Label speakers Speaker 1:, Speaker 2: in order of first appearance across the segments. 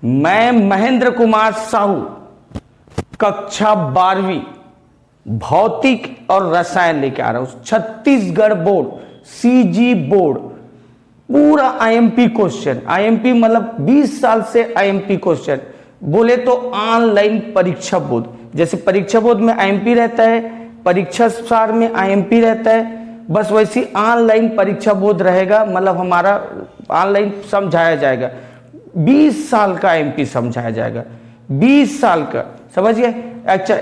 Speaker 1: मैं महेंद्र कुमार साहू, कक्षा 12वीं भौतिक और रसायन लेके आ रहा हूं। छत्तीसगढ़ बोर्ड, सीजी बोर्ड, पूरा आईएमपी क्वेश्चन। आईएमपी मतलब 20 साल से आईएमपी क्वेश्चन। बोले तो ऑनलाइन परीक्षा बोर्ड, जैसे परीक्षा बोर्ड में आईएमपी रहता है, परीक्षा सार में आईएमपी रहता है, बस वैसी ऑनलाइन परीक्षा बोर्ड रहेगा। मतलब हमारा ऑनलाइन समझाया जाएगा, 20 साल का आईएमपी समझाया जाएगा, 20 साल का, समझिए। अच्छा,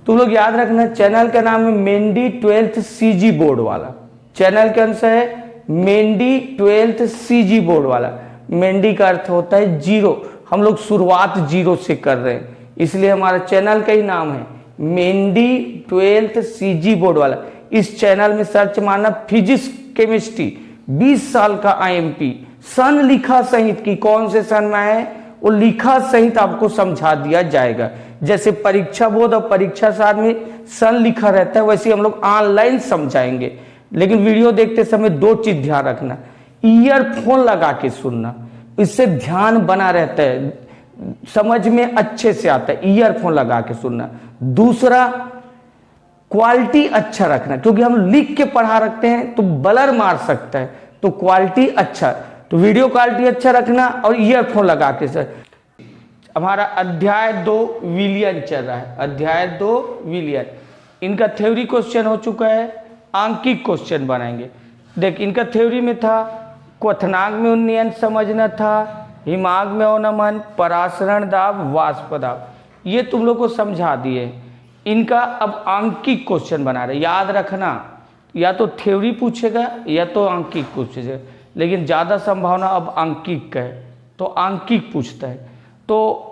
Speaker 1: तुम लोग याद रखना, चैनल का नाम है मेंडी 12th सीजी बोर्ड वाला। चैनल का आंसर है मेंडी 12th सीजी बोर्ड वाला। मेंडी का अर्थ होता है जीरो, हम लोग शुरुआत जीरो से कर रहे हैं, इसलिए हमारा चैनल का ही नाम है मेंडी 12th सीजी बोर्ड वाला। इस चैनल में सर्च मारना फिजिक्स केमिस्ट्री, 20 साल का आईएमपी, सन लिखा सहित की कौन से सन में है वो लिखा सहित आपको समझा दिया जाएगा। जैसे परीक्षा बोर्ड और परीक्षा सार में सन लिखा रहता है, वैसे हम लोग ऑनलाइन समझाएंगे। लेकिन वीडियो देखते समय 2 चीज ध्यान रखना, ईयरफोन लगा के सुनना, इससे ध्यान बना रहता है, समझ में अच्छे से आता है, ईयरफोन लगा के सुनना। दूसरा, क्वालिटी अच्छा रखना, क्योंकि हम लिख के पढ़ा रखते हैं तो ब्लर मार सकता है, तो क्वालिटी अच्छा, तो वीडियो क्वालिटी अच्छा रखना और ईयरफोन लगा के। सर हमारा अध्याय 2 विलियन चल रहा है, अध्याय 2 विलियन। इनका थ्योरी क्वेश्चन हो चुका है, आंकिक क्वेश्चन बनाएंगे। देख, इनका थ्योरी में था क्वथनांक में उन्नयन समझना था, हिमाग में अवनमन, परासरण दाब, वाष्प दाब, ये तुम लोग को समझा दिए। इनका अब आंकिक क्वेश्चन बना रहे, याद रखना, या तो थ्योरी पूछेगा या तो आंकिक पूछेगा, लेकिन ज़्यादा संभावना अब आंकिक का है, तो आंकिक पूछता है। तो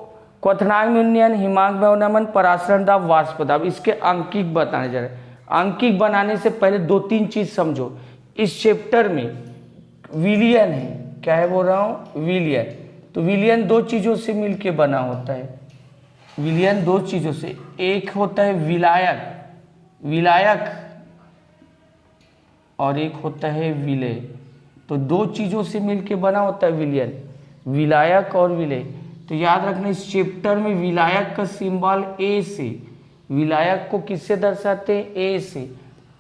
Speaker 1: क्वथनांक में उन्नयन, हिमांक में अवनमन, परासरण दाब, वाष्प दाब, इसके आंकिक बताने जा रहे हैं। आंकिक बनाने से पहले 2-3 चीज समझो। इस चैप्टर में विलियन है, क्या है बोल रहा हूँ, विलियन। तो विलियन 2 चीज़ों से मिलके बना होता है, विलियन 2 चीज़ों से, एक होता है विलायक, विलायक, और एक होता है विलय। तो 2 चीज़ों से मिलके बना होता है विलियन, विलायक और विलय। तो याद रखना, इस चैप्टर में विलायक का सिंबल ए से, विलायक को किससे दर्शाते हैं, ए से,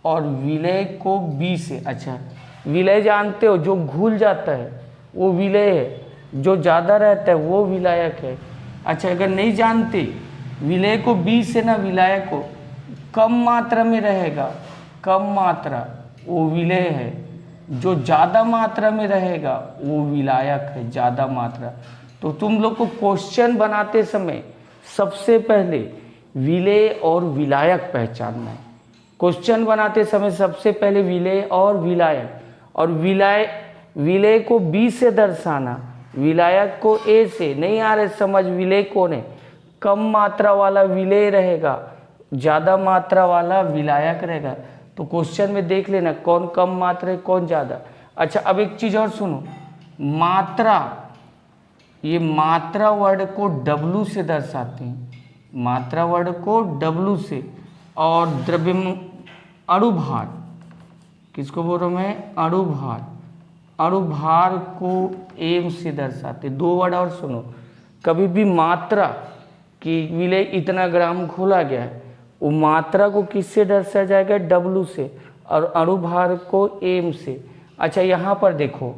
Speaker 1: और विलय को बी से। अच्छा, विलय जानते हो, जो घुल जाता है वो विलय है, जो ज़्यादा रहता है वो विलायक है। अच्छा, अगर नहीं जानते विलय को बी से ना, विलायक को कम मात्रा में रहेगा, कम मात्रा, वो विलय है, जो ज़्यादा मात्रा में रहेगा वो विलायक है, ज़्यादा मात्रा। तो तुम लोग को क्वेश्चन बनाते समय सबसे पहले विलय और विलायक पहचानना है। क्वेश्चन बनाते समय सबसे पहले विलय और विलायक, और विलय को बी से दर्शाना, विलायक को ए से। नहीं आ रहे समझ, विलय कौन है, कम मात्रा वाला विलय रहेगा, ज़्यादा मात्रा वाला विलायक रहेगा। तो क्वेश्चन में देख लेना कौन कम मात्रा है कौन ज़्यादा। अच्छा, अब एक चीज़ और सुनो, मात्रा, ये मात्रा वर्ड को W से दर्शाते हैं, मात्रा वर्ड को W से, और द्रव्य अणुभार, किसको बोल रहा हूँ मैं, अणुभार, अणुभार को एम से दर्शाते। 2 वर्ड और सुनो, कभी भी मात्रा कि विलय इतना ग्राम घोला गया है, वो मात्रा को किससे दर्शाया जाएगा, W से, और अणुभार को एम से। अच्छा, यहाँ पर देखो,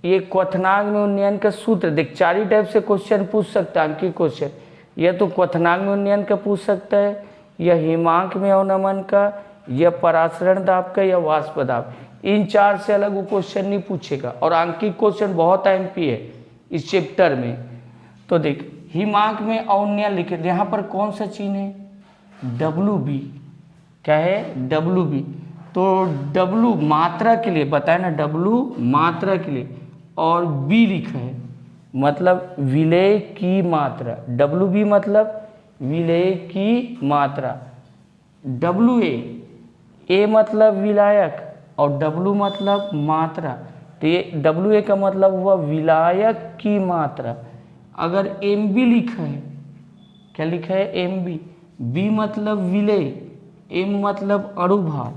Speaker 1: ये क्वथनांक में उन्नयन का सूत्र, देख 4 ही टाइप से क्वेश्चन पूछ सकता है अंकित क्वेश्चन, या तो क्वथनांक में उन्नयन का पूछ सकता है, या हिमांक में अवनमन का, या परासरण दाब का, या वाष्प दाब। इन 4 से अलग वो क्वेश्चन नहीं पूछेगा, और अंकित क्वेश्चन बहुत आईएमपी है इस चैप्टर में। तो देख, हिमांक में अवनयन लिखे, यहाँ पर कौन सा चिन्ह है, WB, क्या है, WB। तो W मात्रा के लिए बताया ना, W मात्रा के लिए, और B लिखा है मतलब विलय की मात्रा, WB मतलब विलय की मात्रा, WA, A मतलब विलायक और W मतलब मात्रा। तो ये WA का मतलब हुआ विलायक की मात्रा। अगर MB लिखा है, क्या लिखा है, MB, B मतलब विलय, M मतलब अणुभार,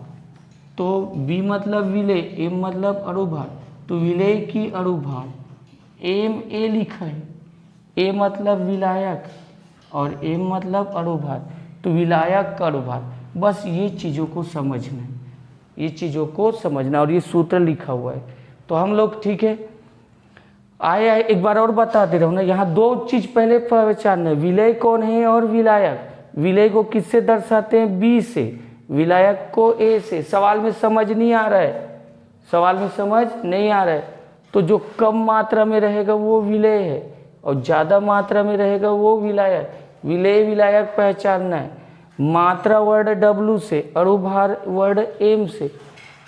Speaker 1: तो B मतलब विलय, M मतलब अणुभार, तो विलय की अणुभार। MA लिखा है, ए मतलब विलायक और एम मतलब अणुभार, तो विलायक का अणुभार। बस ये चीज़ों को समझना है, ये चीज़ों को समझना, और ये सूत्र लिखा हुआ है। तो हम लोग ठीक है आए एक बार और बता दे रहा हूँ ना, यहाँ दो चीज़ पहले पहचानना है, विलय कौन है और विलायक। विलय को किससे दर्शाते हैं? बी से, विलायक को ए से। सवाल में समझ नहीं आ रहा है, सवाल में समझ नहीं आ रहा है, तो जो कम मात्रा में रहेगा वो विलय है और ज़्यादा मात्रा में रहेगा वो विलायक। विलय विलायक पहचानना है। मात्रा वर्ड डब्लू से, अणुभार वर्ड एम से।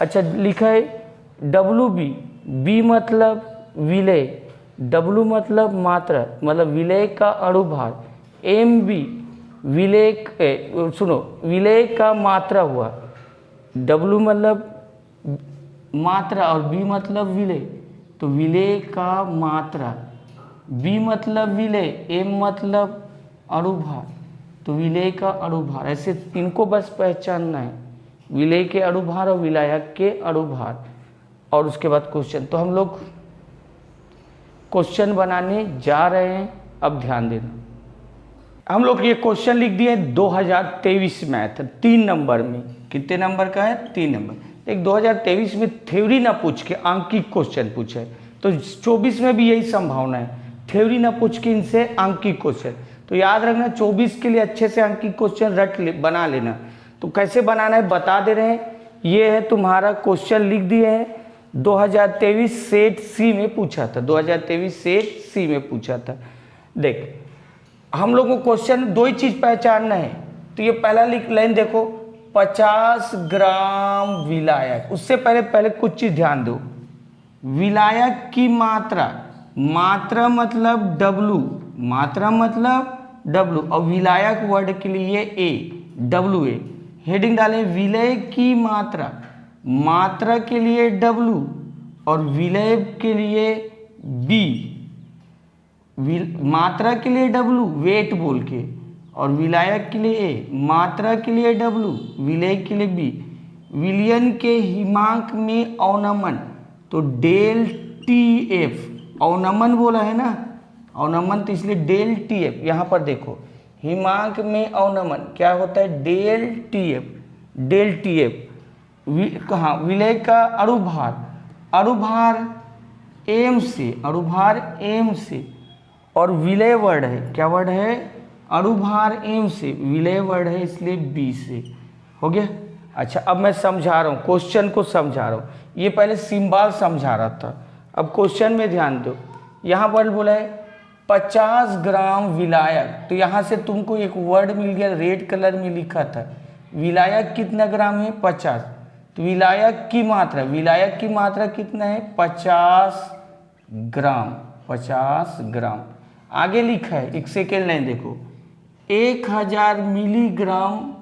Speaker 1: अच्छा लिखा है डब्लू बी, बी मतलब विलय, डब्लू मतलब मात्रा, मतलब विलय का अणुभार, एम बी विलय सुनो विलय का मात्रा हुआ, डब्लू मतलब मात्रा और बी मतलब विलय, तो विलय का मात्रा, बी मतलब विलय, एम मतलब अणुभार, तो विलय का अणुभार। ऐसे इनको बस पहचानना है, विलय के अणुभार और विलायक के अणुभार। और उसके बाद क्वेश्चन, तो हम लोग क्वेश्चन बनाने जा रहे हैं, अब ध्यान देना। हम लोग ये क्वेश्चन लिख दिए 2023 मैथ 3 नंबर में। कितने नंबर का है? 3 नंबर। एक 2023 में थ्योरी ना पूछ के आंकिक क्वेश्चन पूछे, तो 24 में भी यही संभावना है, थ्योरी ना पूछ के इनसे आंकिक क्वेश्चन। तो याद रखना 24 के लिए अच्छे से आंकिक क्वेश्चन बना लेना। तो कैसे बनाना है बता दे रहे हैं। ये है तुम्हारा क्वेश्चन लिख दिए हैं, 2023 सेट सी में पूछा था, 2023 सेट सी में पूछा था। देख हम लोग को क्वेश्चन दो ही चीज पहचानना है, तो ये पहला लाइन देखो, 50 ग्राम विलायक। उससे पहले कुछ चीज ध्यान दो, विलायक की मात्रा, मात्रा मतलब डब्लू, मात्रा मतलब डब्लू, और विलायक वर्ड के लिए ए, डब्लू ए। हेडिंग डालें विलय की मात्रा, मात्रा के लिए डब्लू और विलय के लिए बी। मात्रा के लिए डब्लू वेट बोल के, और विलायक के लिए ए, मात्रा के लिए डब्लू, विलय के लिए बी। विलयन के हिमांक में अवनमन, तो डेल टी एफ, अवनमन बोला है ना, अवनमन, तो इसलिए डेल टी एफ। यहाँ पर देखो हिमांक में अवनमन क्या होता है? Del T F, del T F. कहाँ? विलय का अणुभार, अणुभार एम से, अणुभार एम से, और विलय वर्ड है, क्या वर्ड है? अणुभार एम से, विलय वर्ड है इसलिए बी से। हो गया? अच्छा अब मैं समझा रहा हूँ, क्वेश्चन को समझा रहा हूँ। ये पहले सिंबल समझा रहा था, अब क्वेश्चन में ध्यान दो। यहाँ पर बोला है 50 ग्राम विलायक, तो यहाँ से तुमको एक वर्ड मिल गया, रेड कलर में लिखा था, विलायक कितना ग्राम है? 50। तो विलायक की मात्रा, विलायक की मात्रा कितना है? 50 ग्राम, 50 ग्राम। आगे लिखा है, एक सेकेंड लाइन देखो, 1000 मिलीग्राम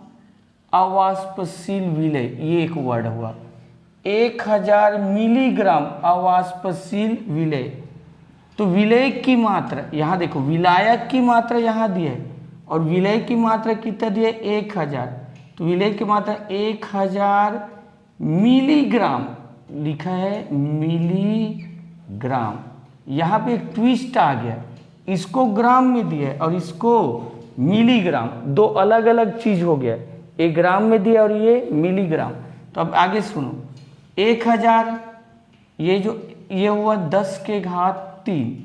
Speaker 1: अवाष्पशील विलय, ये एक वर्ड हुआ, 1000 मिलीग्राम अवाष्पशील विलय। तो विलय की मात्रा यहाँ देखो, विलायक की मात्रा यहाँ दी है और विलय की मात्रा कितना दिया है? 1000। तो विलय की मात्रा 1000 मिलीग्राम लिखा है, मिलीग्राम। यहाँ पे एक ट्विस्ट आ गया, इसको ग्राम में दिया है और इसको मिलीग्राम, दो अलग अलग चीज हो गया, एक ग्राम में दिया और ये मिलीग्राम। तो अब आगे सुनो, 1000 ये हुआ 10 के घात 3,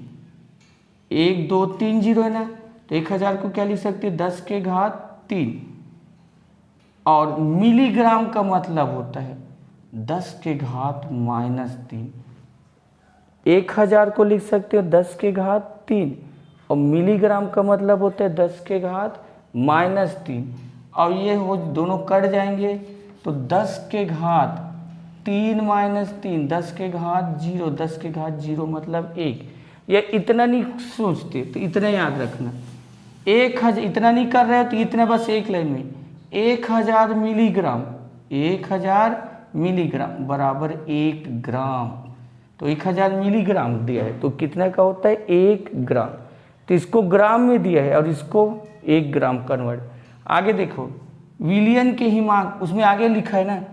Speaker 1: 1 2 3 जीरो है ना, तो 1000 को क्या लिख सकते हैं? 10 के घात 3। और मिलीग्राम का मतलब होता है 10 के घात -3। 1000 को लिख सकते हो 10 के घात 3 और मिलीग्राम का मतलब होता है 10 के घात -3। और ये हो दोनों कट जाएंगे तो 10 के घात 3 -3, 10 के घात 0, 10 के घात 0 मतलब 1। ये इतना नहीं सोचते तो इतना याद रखना, 1000 इतना नहीं कर रहे हो तो इतना बस एक लाइन में 1000 मिलीग्राम, 1000 मिलीग्राम बराबर 1 ग्राम। तो 1000 मिलीग्राम दिया है तो कितना का होता है? 1 ग्राम। तो इसको ग्राम में दिया है और इसको 1 ग्राम कन्वर्ट। आगे देखो, विलयन के हिमांक, उसमें आगे लिखा है ना,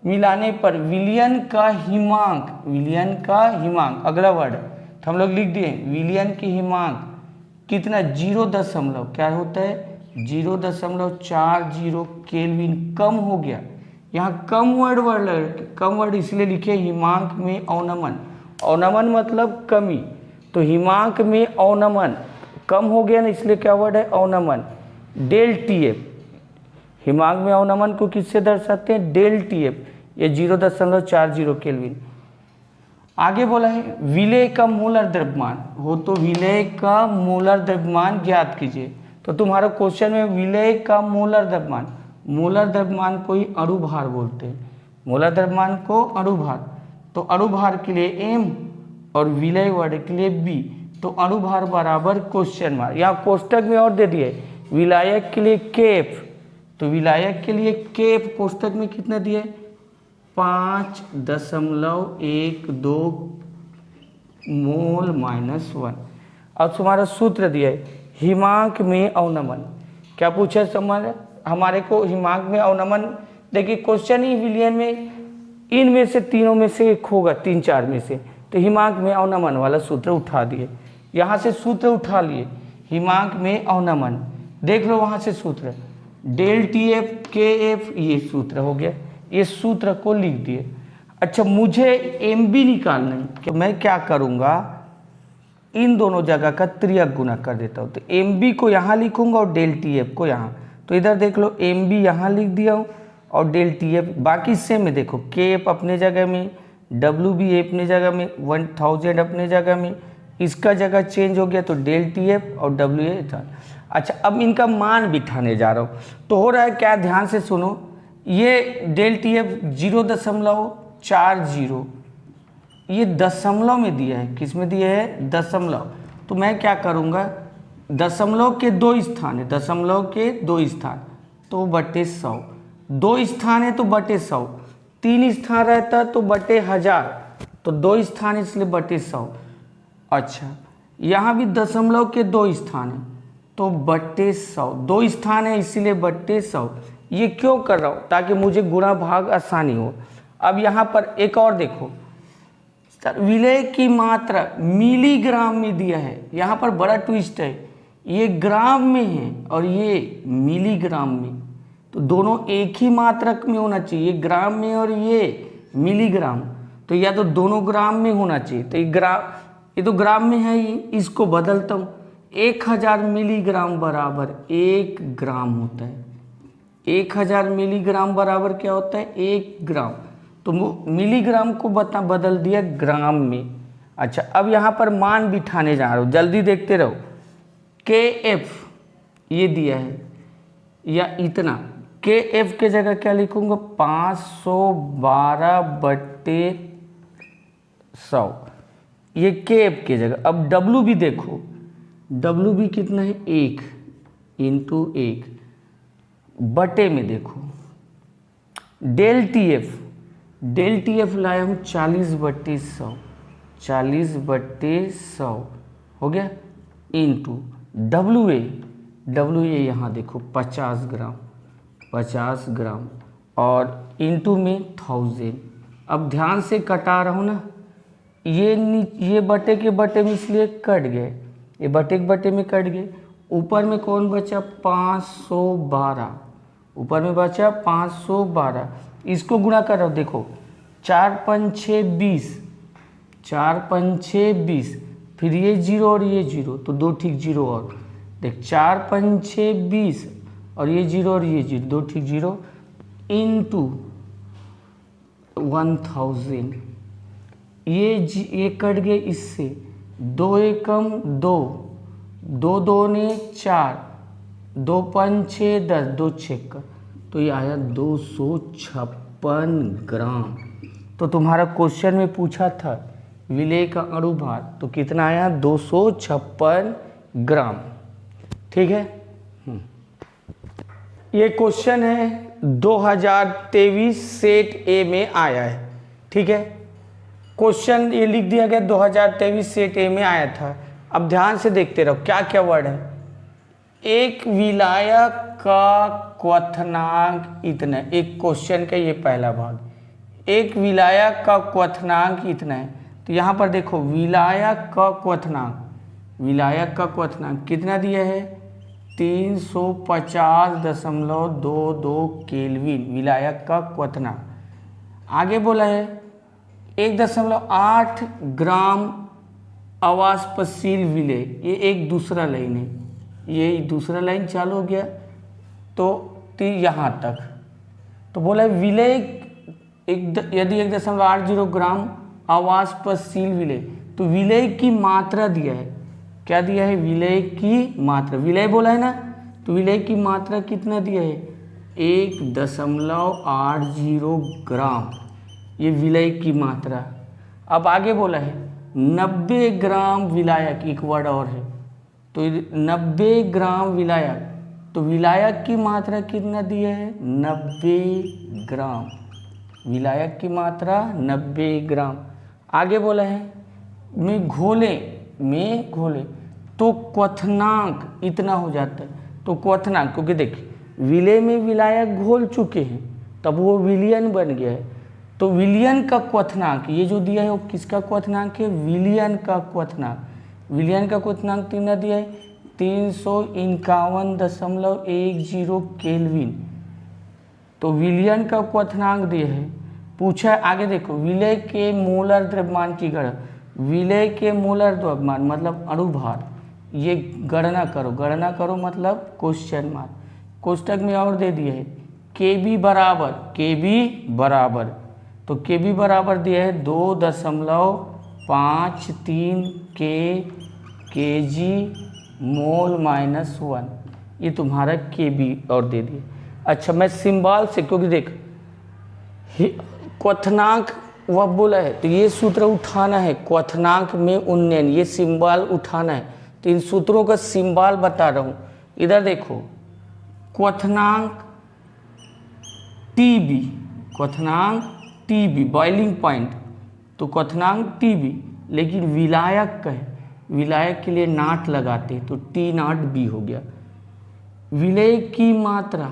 Speaker 1: मिलाने पर विलयन का हिमांक, विलयन का हिमांक अगला वर्ड, तो हम लोग लिख दिए विलयन के हिमांक कितना 0 क्या होता है 0.40 केल्विन कम हो गया। यहाँ कम वर्ड इसलिए लिखे हिमांक में अवनमन। अवनमन मतलब कमी, तो हिमांक में अवनमन कम हो गया ना, इसलिए क्या वर्ड है अवनमन। डेल टी एफ, हिमांक में अवनमन को किससे दर्शाते हैं डेल टी एफ, ये 0.40 केल्विन। आगे बोला है विलेय का मोलर द्रव्यमान हो तो विलेय का मोलर द्रव्यमान ज्ञात कीजिए। तो तुम्हारा क्वेश्चन में विलेय का मोलर द्रव्यमान को ही अणुभार बोलते हैं, मोलर द्रव्यमान को अणुभार। तो अणुभार के लिए m और विलेय वर्ड के लिए b, तो अणुभार बराबर क्वेश्चन मार्क। यहाँ कोष्टक में और दे दिए विलायक के लिए kf, तो विलायक के लिए kf कोष्टक में कितना दिए 5.12 मोल -1। अब तुम्हारा सूत्र दिया है हिमांक में अवनमन। क्या पूछा हमारे को हिमांक में अवनमन। देखिए क्वेश्चन ही विलियन में इनमें से तीनों में से एक होगा, 3-4 में से, तो हिमांक में अवनमन वाला सूत्र उठा दिए। यहाँ से सूत्र उठा लिए हिमांक में अवनमन, देख लो वहाँ से सूत्र डेल टी एफ के एफ, ये सूत्र हो गया, ये सूत्र को लिख दिए। अच्छा मुझे एम बी निकालना है, कि मैं क्या करूँगा इन दोनों जगह का त्रियक गुना कर देता हूँ। तो एम बी को यहाँ लिखूंगा और डेल टी एफ को यहाँ, तो इधर देख लो एम बी यहाँ लिख दिया हूँ और डेल टी एफ बाकी सेम में देखो, के एफ अपने जगह में, डब्ल्यू बी अपने जगह में, 1000 अपने जगह में, इसका जगह चेंज हो गया तो डेल टी एफ और डब्ल्यू ए था। अच्छा अब इनका मान बिठाने जा रहा हूँ, तो हो रहा है क्या, ध्यान से सुनो, ये डेल टी एफ 0.40, ये दशमलव में दिया है, किस में दिया है दशमलव। तो मैं क्या करूँगा, दशमलव के 2 स्थान है, दशमलव के 2 स्थान तो बटे 100, 2 स्थान है तो बटे 100, 3 स्थान रहता तो बटे 1000, तो 2 स्थान इसलिए बटे 100। अच्छा यहाँ भी दशमलव के 2 स्थान है तो बटे 100, 2 स्थान है इसीलिए बटे 100। ये क्यों कर रहा हूँ, ताकि मुझे गुणा भाग आसानी हो। अब यहाँ पर एक और देखो, विलेय की मात्रा मिलीग्राम में दिया है, यहाँ पर बड़ा ट्विस्ट है, ये ग्राम में है और ये मिलीग्राम में, तो दोनों एक ही मात्रक में होना चाहिए, ये ग्राम में और ये मिलीग्राम, तो या तो दोनों ग्राम में होना चाहिए। तो ये तो ग्राम में है ही, इसको बदलता हूँ, 1000 मिलीग्राम बराबर 1 ग्राम होता है। 1000 मिलीग्राम बराबर क्या होता है 1 ग्राम, तो मिलीग्राम को बदल दिया ग्राम में। अच्छा अब यहाँ पर मान बिठाने जा रहा हूँ, जल्दी देखते रहो। के एफ ये दिया है या इतना, के एफ के जगह क्या लिखूँगा 512/100, ये के एफ की जगह। अब डब्ल्यू भी देखो, डब्ल्यू भी कितना है 1 × 1 बटे में देखो। डेल टी एफ लाए हम 40/100, 40/100 हो गया, इंटू डब्ल्यू ए यहाँ देखो 50 ग्राम और इंटू में 1000। अब ध्यान से कटा रहा हूँ ना, ये बटे के बटे में इसलिए कट गए, ये बटे के बटे में कट गए, ऊपर में कौन बचा 512, ऊपर में बचा 512, इसको गुणा कर रहा हूँ देखो, 4 5 6 20, 4 5 6 20, फिर ये 0 और ये 0 तो 2 ठीक 0 और देख, 4 5 6 20 और ये 0 और ये 0 2 ठीक 0 इंटू 1000, ये कट गए इससे, 2 एकम 2, 2 दूने 4, 2 5 6 10, 2 6, तो ये आया 256 ग्राम। तो तुम्हारा क्वेश्चन में पूछा था विलेय का अणुभार, तो कितना आया 256 ग्राम। ठीक है, ये क्वेश्चन है 2023 सेट ए में आया है। ठीक है, क्वेश्चन ये लिख दिया गया 2023 सेट ए में आया था। अब ध्यान से देखते रहो क्या क्या वर्ड है। एक विलायक का क्वथनांक इतना, एक क्वेश्चन का ये पहला भाग, एक विलायक का क्वथनांक इतना है। तो यहाँ पर देखो विलायक का क्वथनांक, विलायक का क्वथनांक कितना दिया है 350.22 केल्विन विलायक का क्वथनांक। आगे बोला है 1.8 ग्राम अवाष्पशील विलेय, ये एक दूसरा लाइन है, ये दूसरा लाइन चालू हो गया तो यहाँ तक। तो बोला है विलेय यदि 1.80 ग्राम अवाष्पशील विलेय, तो विलेय की मात्रा दिया है, क्या दिया है विलेय की मात्रा, विलेय बोला है ना, तो विलेय की मात्रा कितना दिया है 1.80 ग्राम, ये विलेय की मात्रा। अब आगे बोला है 90 ग्राम विलायक, एक वर्ड और है, तो 90 ग्राम विलायक, तो विलायक की मात्रा कितना दिया है 90 ग्राम, विलायक की मात्रा 90 ग्राम। आगे बोला है में घोले तो क्वथनांक इतना हो जाता है, तो क्वथनांक क्योंकि देखिए विलेय में विलायक घोल चुके हैं तब वो विलियन बन गया है, तो विलियन का क्वथनांक ये जो दिया है वो किसका क्वथनांक है विलियन का क्वथनांक। विलियन का क्वथनांक कितना दिया है 351.10 केल्विन, तो विलियन का क्वथनांक दिया है। पूछा है आगे देखो विलेय के मोलर द्रव्यमान की गणना, विलेय के मोलर द्रव्यमान मतलब अणुभार, ये गणना करो मतलब क्वेश्चन मार्क, कोष्टक में और दे दिया है केबी बराबर, तो केबी बराबर दिया है 2.53 केजी मोल -1, ये तुम्हारा केबी और दे दिए। अच्छा मैं सिंबल से, क्योंकि देख क्वथनांक वह बोला है तो ये सूत्र उठाना है, क्वथनांक में उन्नयन, ये सिंबल उठाना है, तो इन सूत्रों का सिंबल बता रहा हूँ। इधर देखो क्वथनांक टीबी बॉइलिंग पॉइंट, तो क्वथनांक टीबी, लेकिन विलायक का है, विलायक के लिए नाट लगाते तो टी नाट बी हो गया। विलेय की मात्रा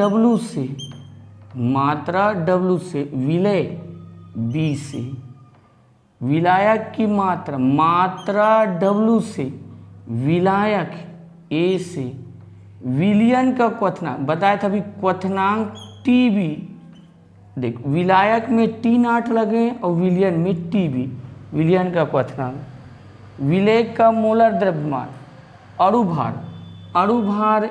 Speaker 1: W से विलेय B से, विलायक की मात्रा W से विलायक A से, विलियन का क्वथनांक बताया था अभी क्वथनांक TB, देख विलायक में टी नाट लगे और विलियन में TB, विलियन का क्वथनांक, विलेय का मोलर द्रव्यमान, अणुभार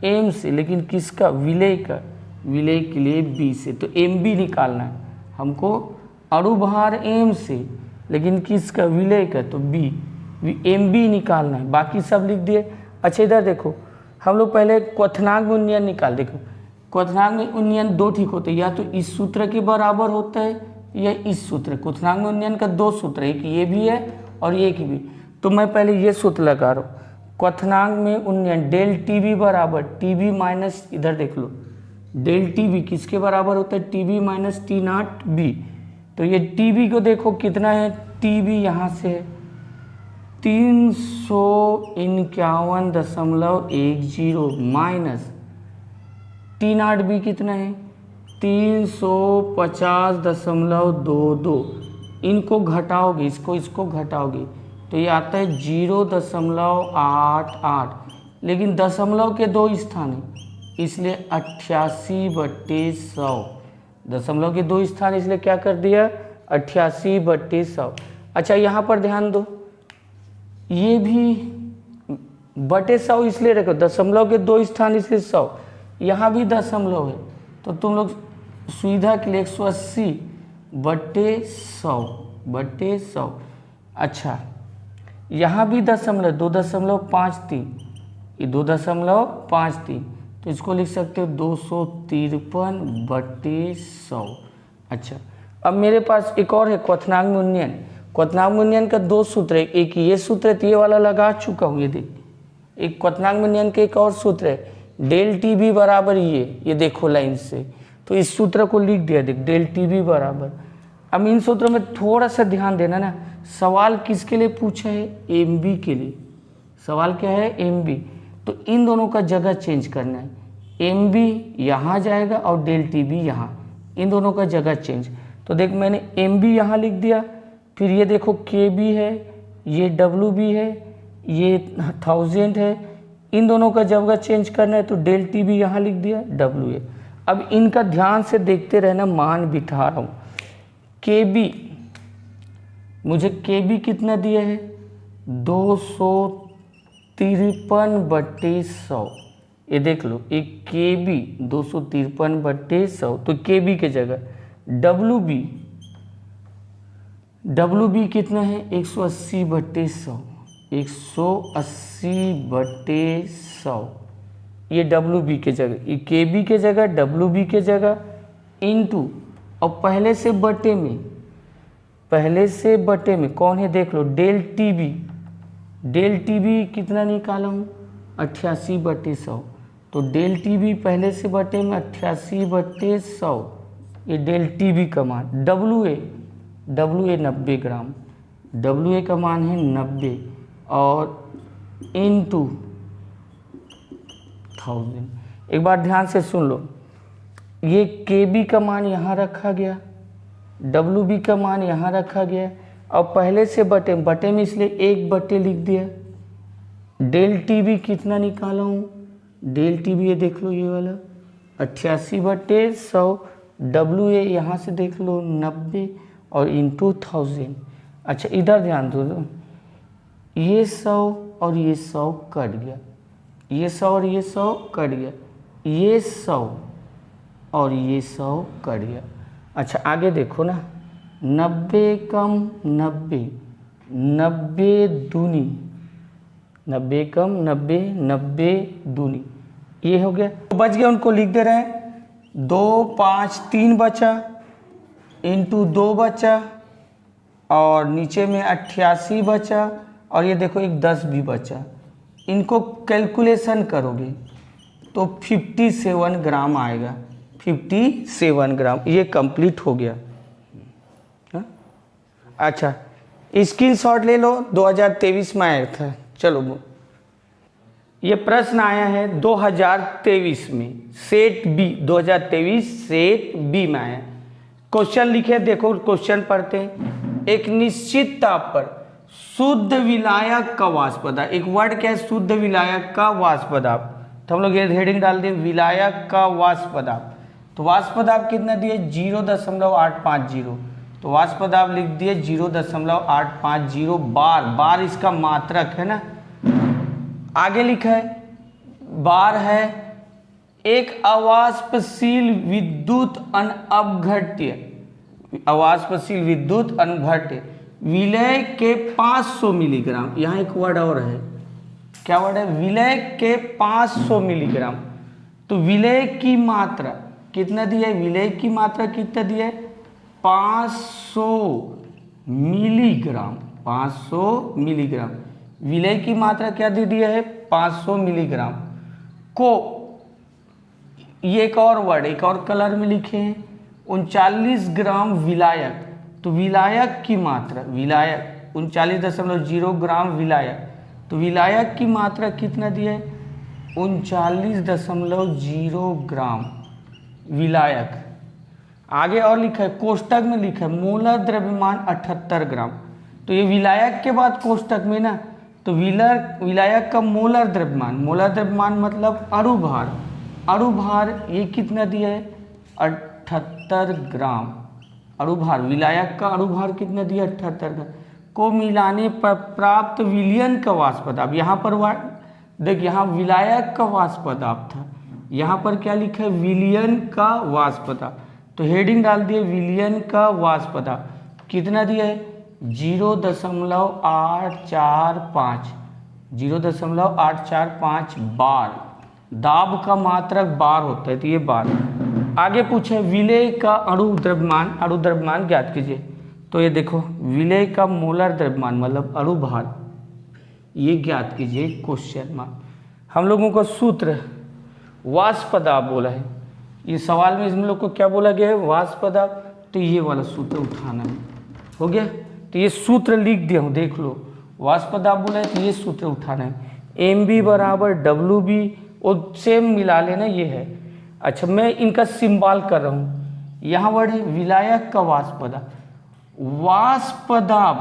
Speaker 1: M से, लेकिन किसका विलेय का, विलेय के लिए B से, तो MB निकालना है हमको, अणुभार M से लेकिन किसका विलेय का, तो B, MB निकालना है, बाकी सब लिख दिए। अच्छा इधर देखो हम लोग पहले क्वथनांक में उन्नयन निकाल, देखो क्वथनांक में उन्नयन दो ठीक होते हैं, या तो इस सूत्र के बराबर होता है या इस सूत्र, क्वथनांक में उन्नयन का दो सूत्र है, एक ये भी है और ये की भी, तो मैं पहले ये सूत्र लगा रहा हूँ, क्वथनांक में उन्नयन डेल टीबी बराबर टीबी माइनस, इधर देख लो डेल टीबी किसके बराबर होता है टीबी माइनस टी नाट बी, तो ये टीबी को देखो कितना है, टीबी यहाँ से है 351.10 माइनस टी नाट बी कितना है 350.22, इनको घटाओगे, इसको घटाओगे तो ये आता है 0.88, लेकिन दशमलव के दो स्थान है इसलिए 88/100, दशमलव के दो स्थान इसलिए क्या कर दिया 88/100। अच्छा यहाँ पर ध्यान दो, ये भी बटे 100 इसलिए रखो, दशमलव के दो स्थान इसलिए 100, यहाँ भी दशमलव है तो तुम लोग सुविधा के लिए 180/100। अच्छा यहाँ भी दशमलव 2.53, ये 2.53, तो इसको लिख सकते हो 253/100। अच्छा अब मेरे पास एक और है क्वथनांक में उन्नयन, क्वथनांक में उन्नयन का दो सूत्र है, एक ये सूत्र है, ये वाला लगा चुका हूँ, ये देख एक क्वथनांक में उन्नयन का एक और सूत्र है डेल टी बी बराबर ये देखो लाइन से, तो इस सूत्र को लिख दिया, देख डेल टी बी बराबर। अब इन सूत्रों में थोड़ा सा ध्यान देना ना, सवाल किसके लिए पूछा है एम बी के लिए, सवाल क्या है एम बी, तो इन दोनों का जगह चेंज करना है, एम बी यहाँ जाएगा और डेल टी बी यहाँ, इन दोनों का जगह चेंज, तो देख मैंने एम बी यहाँ लिख दिया फिर ये देखो के बी है, ये डब्ल्यू बी है, ये 1000 है। इन दोनों का जगह चेंज करना है तो डेल टी बी यहाँ लिख दिया, डब्ल्यू ए। अब इनका ध्यान से देखते रहना, मान बिठा रहा हूँ। के बी, मुझे के बी कितना दिया है, 253/100। ये देख लो, एक के बी 253/100, तो के बी के जगह डब्ल्यू बी कितना है, 180/100, 180/100। ये डब्ल्यू बी के जगह, ये के बी के जगह, डब्ल्यू बी के जगह इनटू, और पहले से बटे में कौन है देख लो, डेल टी बी कितना निकाला हूँ, 88/100। तो डेल टी बी पहले से बटे में 88/100, ये डेल टी बी का मान। W A 90 gram, W A का मान है 90 और इनटू 1000। एक बार ध्यान से सुन लो, ये के बी का मान यहाँ रखा गया, डब्ल्यू बी का मान यहाँ रखा गया, और पहले से बटे में इसलिए 1/, लिख दिया। डेल टी बी कितना निकाला हूँ, डेल टी बी ये देख लो, ये वाला 88/100, डब्ल्यू ए यहाँ से देख लो 90 और इंटू 1000। अच्छा इधर ध्यान दो, ये 100 और ये 100 कट गया, ये 100 और ये 100 कट गया, ये 100 और ये 100 कट गया। अच्छा आगे देखो ना, 90 कम 90, 90 दूनी, 90 कम 90, 90 दूनी, ये हो गया। तो बच गया, उनको लिख दे रहे हैं। 2 5 3 बचा, इंटू 2 बचा, और नीचे में 88 बचा, और ये देखो एक 10 भी बचा। इनको कैलकुलेशन करोगे तो 57 ग्राम आएगा, 57 ग्राम। ये कंप्लीट हो गया। हा? अच्छा स्क्रीनशॉट ले लो, 2023 में आया था। चलो ये प्रश्न आया है 2023 में, सेट बी, 2023 सेट बी में आया। क्वेश्चन लिखे, देखो क्वेश्चन पढ़ते हैं। एक निश्चित ताप पर शुद्ध विलायक का वाष्प पदार्थ, एक वर्ड क्या है, शुद्ध विलायक का वाष्प पदार्थ, तो हम लोग ये हेडिंग डाल दिए विलायक का वाष्प पदार्थ। तो वाष्प पदार्थ कितना दिए, 0.850, तो वाष्प पदार्थ लिख दिए 0.850 बार इसका मात्रक है ना। आगे लिखा है बार है, एक अवाष्पशील विद्युत अनअपघट्य, अवाष्पशील विद्युत अनघट्य विलय के 500 मिलीग्राम। यहाँ एक वर्ड और है, क्या वर्ड है, विलय के 500 मिलीग्राम। तो विलय की मात्रा कितना दिया है, विलय की मात्रा कितना दिया है, 500 मिलीग्राम, 500 मिलीग्राम। विलय की मात्रा क्या दे दिया है, 500 मिलीग्राम को, ये एक और वर्ड, एक और कलर में लिखे हैं, 39 ग्राम विलायक। तो विलायक की मात्रा, विलायक 39.0 ग्राम विलायक, तो विलायक की मात्रा कितना दिया है, 39.0 ग्राम विलायक। आगे और लिखा है, कोष्टक में लिखा है मोलर द्रव्यमान 78 ग्राम। तो ये विलायक के बाद कोष्टक में ना, तो विलायक का मोलर द्रव्यमान मतलब अणुभार, अणुभार ये कितना दिया है, 78 ग्राम। अणुभार, विलायक का अणुभार कितना दिया, 78 ग्राम को मिलाने पर प्राप्त विलयन का वाष्प पदार्थ। यहाँ पर देख, यहाँ विलायक का वाष्प पदार्थ था, यहाँ पर क्या लिखा है, विलयन का वाष्प पदार्थ। तो हेडिंग डाल दिए विलयन का वाष्प पदार्थ कितना दिया है, 0.845, 0.845 बार। दाब का मात्रक बार होता है, तो ये बार। आगे पूछे विलय का अणु द्रव्यमान ज्ञात कीजिए। तो ये देखो विलय का मोलर द्रव्यमान मतलब अणुभार, ये ज्ञात कीजिए, क्वेश्चन मार्क। हम लोगों का सूत्र वाष्प पदार्थ बोला है, ये सवाल में हम लोग को क्या बोला गया है, वाष्प पदार्थ। तो ये वाला सूत्र उठाना है, हो गया। तो ये सूत्र लिख दिया हूँ, देख लो, वाष्प पदार्थ बोला है तो ये सूत्र उठाना है, mb बराबर wb, और सेम मिला लेना, ये है। अच्छा मैं इनका सिंबल कर रहा हूँ, यहाँ वर्ड है विलायक का वाष्प पदार्थ, वाष्प दाब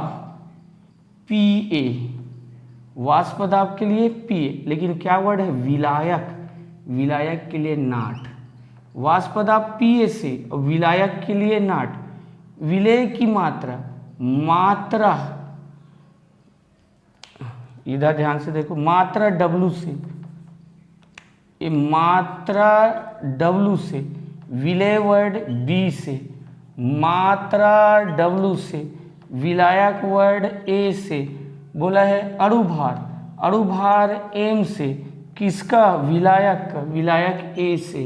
Speaker 1: Pa, वाष्प दाब के लिए Pa, लेकिन क्या वर्ड है विलायक, विलायक के लिए नाट। वाष्प दाब Pa से और विलायक के लिए नाट। विलेय की मात्रा, मात्रा इधर ध्यान से देखो, मात्रा W से, ये मात्रा W से, विलेय वर्ड B से, मात्रा W से, विलायक वर्ड A से, बोला है अणुभार, अणुभार M से, किसका विलायक का, विलायक A से,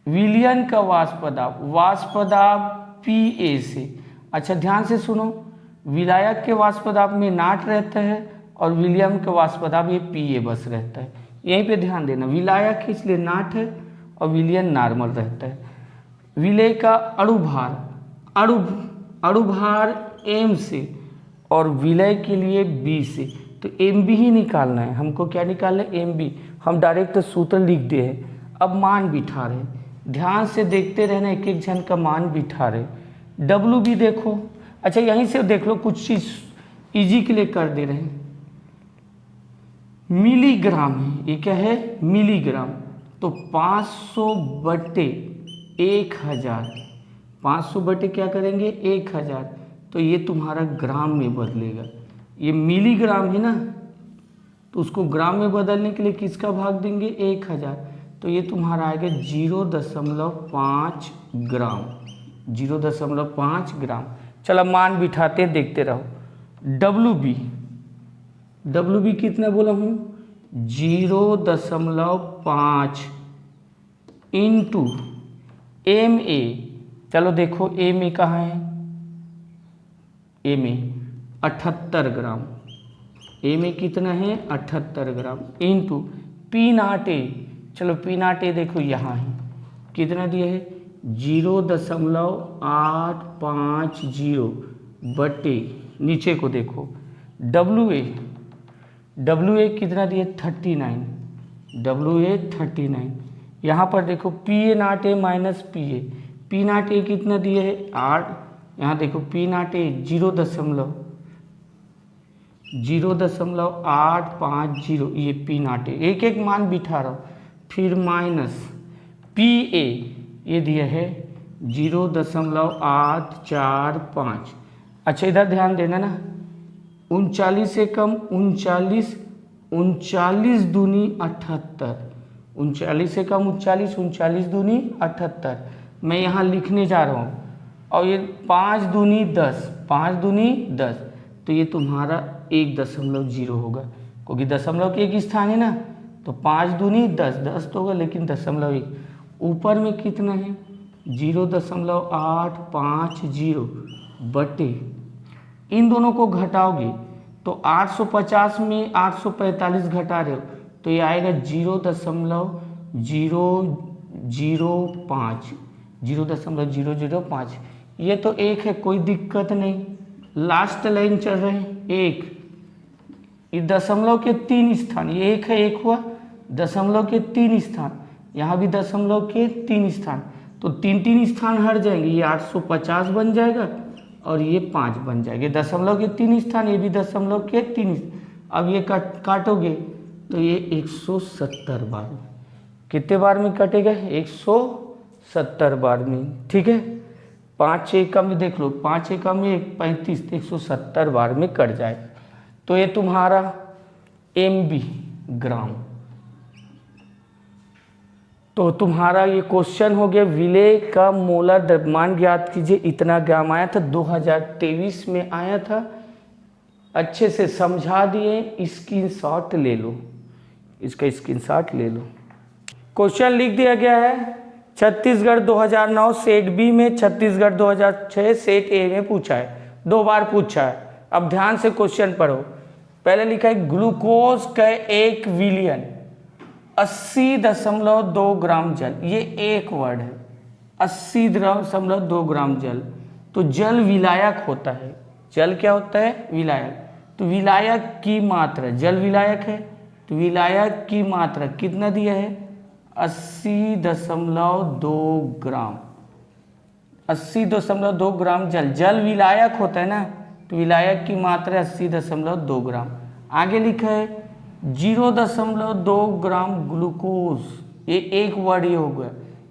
Speaker 1: विलयन का वाष्प दाब, वाष्प दाब Pa से। अच्छा ध्यान से सुनो, विलायक के वाष्प दाब में नाट रहता है और विलियम का वाष्प दाब ये Pa बस रहता है। यहीं पे ध्यान देना, विलायक है इसलिए नाट है और विलयन नॉर्मल रहता है। विलेय का अणुभार, अणुभार M से और विलय के लिए B से, तो MB ही निकालना है हमको। क्या निकालना है? MB। हम डायरेक्ट सूत्र लिख दिए हैं, अब मान बिठा रहे, ध्यान से देखते रहना, एक एक जन का मान बिठा रहे। W भी देखो, अच्छा यहीं से देख लो, कुछ चीज़ इजी के लिए कर दे रहे हैं। मिलीग्राम है, ये क्या है? मिलीग्राम। तो 500 बटे 1000, 500 बटे क्या करेंगे? 1000, तो ये तुम्हारा ग्राम में बदलेगा। ये मिलीग्राम है ना, तो उसको ग्राम में बदलने के लिए किसका भाग देंगे? 1000, तो ये तुम्हारा आएगा 0.5 ग्राम, 0.5 ग्राम। चलो मान बिठाते हैं, देखते रहो। WB कितना बोला हूँ? 0.5 इंटू MA। चलो देखो MA कहाँ है? MA 78 ग्राम, MA कितना है? 78 ग्राम इंटू P0A। चलो P0A देखो यहाँ है, कितना दिया है? 0.850 बटे, नीचे को देखो WA कितना दिए? 39, WA 39। यहाँ पर देखो PA0A माइनस P0A कितना दिए है? 8। यहाँ देखो P0A 0.850, ये P0A, एक एक मान बिठा रहा हूँ। फिर माइनस PA ये दिया है 0.845। अच्छा इधर ध्यान देना ना, 39 से कम 39, 39 दूनी 78, 39 से कम 39, 39 दूनी 78। मैं यहाँ लिखने जा रहा हूँ, और ये 5 दूनी 10, 5 दूनी 10, तो ये तुम्हारा 1.0 होगा, क्योंकि दशमलव के एक स्थान है ना, तो 5 दूनी 10, 10 तो होगा, लेकिन 0.1 ऊपर में कितना है? 0.850 बटे, इन दोनों को घटाओगे तो 850 में 845 घटा रहे हो, तो ये आएगा 0.005, 0.005। ये तो एक है, कोई दिक्कत नहीं। लास्ट लाइन चल रहे हैं, एक, ये दशमलव के 3 स्थान, ये एक है, एक हुआ, दशमलव के 3 स्थान, यहाँ भी दशमलव के 3 स्थान, तो 3 स्थान हट जाएंगे, ये 850 बन जाएगा और ये 5 बन जाएंगे। दशमलव के 3 स्थान, ये भी दशमलव के 3। अब ये काटोगे तो ये 170 बार में, कितने बार में कटेगा? 170 बार में, ठीक है। 5 एकम में देख लो, 5 एकम में 35, 170 बार में कट जाएगा। तो ये तुम्हारा MB ग्राम। तो तुम्हारा ये क्वेश्चन हो गया, विलेय का मोलर द्रव्यमान ज्ञात कीजिए। इतना ग्राम आया था, 2023 में आया था, अच्छे से समझा दिए। स्क्रीनशॉट ले लो, इसका स्क्रीनशॉट ले लो। क्वेश्चन लिख दिया गया है, छत्तीसगढ़ 2009 सेट बी में, छत्तीसगढ़ 2006 सेट ए में पूछा है, 2 बार पूछा है। अब ध्यान से क्वेश्चन पढ़ो। पहले लिखा है ग्लूकोज का 1 विलियन 80.2 ग्राम जल, ये एक वर्ड है, 80.2 ग्राम जल। तो जल विलायक होता है, जल क्या होता है? विलायक। तो विलायक की मात्रा, जल विलायक है, तो विलायक की मात्रा कितना दिया है? 80.2 ग्राम, 80.2 ग्राम जल, जल विलायक होता है ना, तो विलायक की मात्रा 80.2 ग्राम। आगे लिखा है 0.2 ग्राम ग्लूकोज, ये एक वर्ड ये हो गया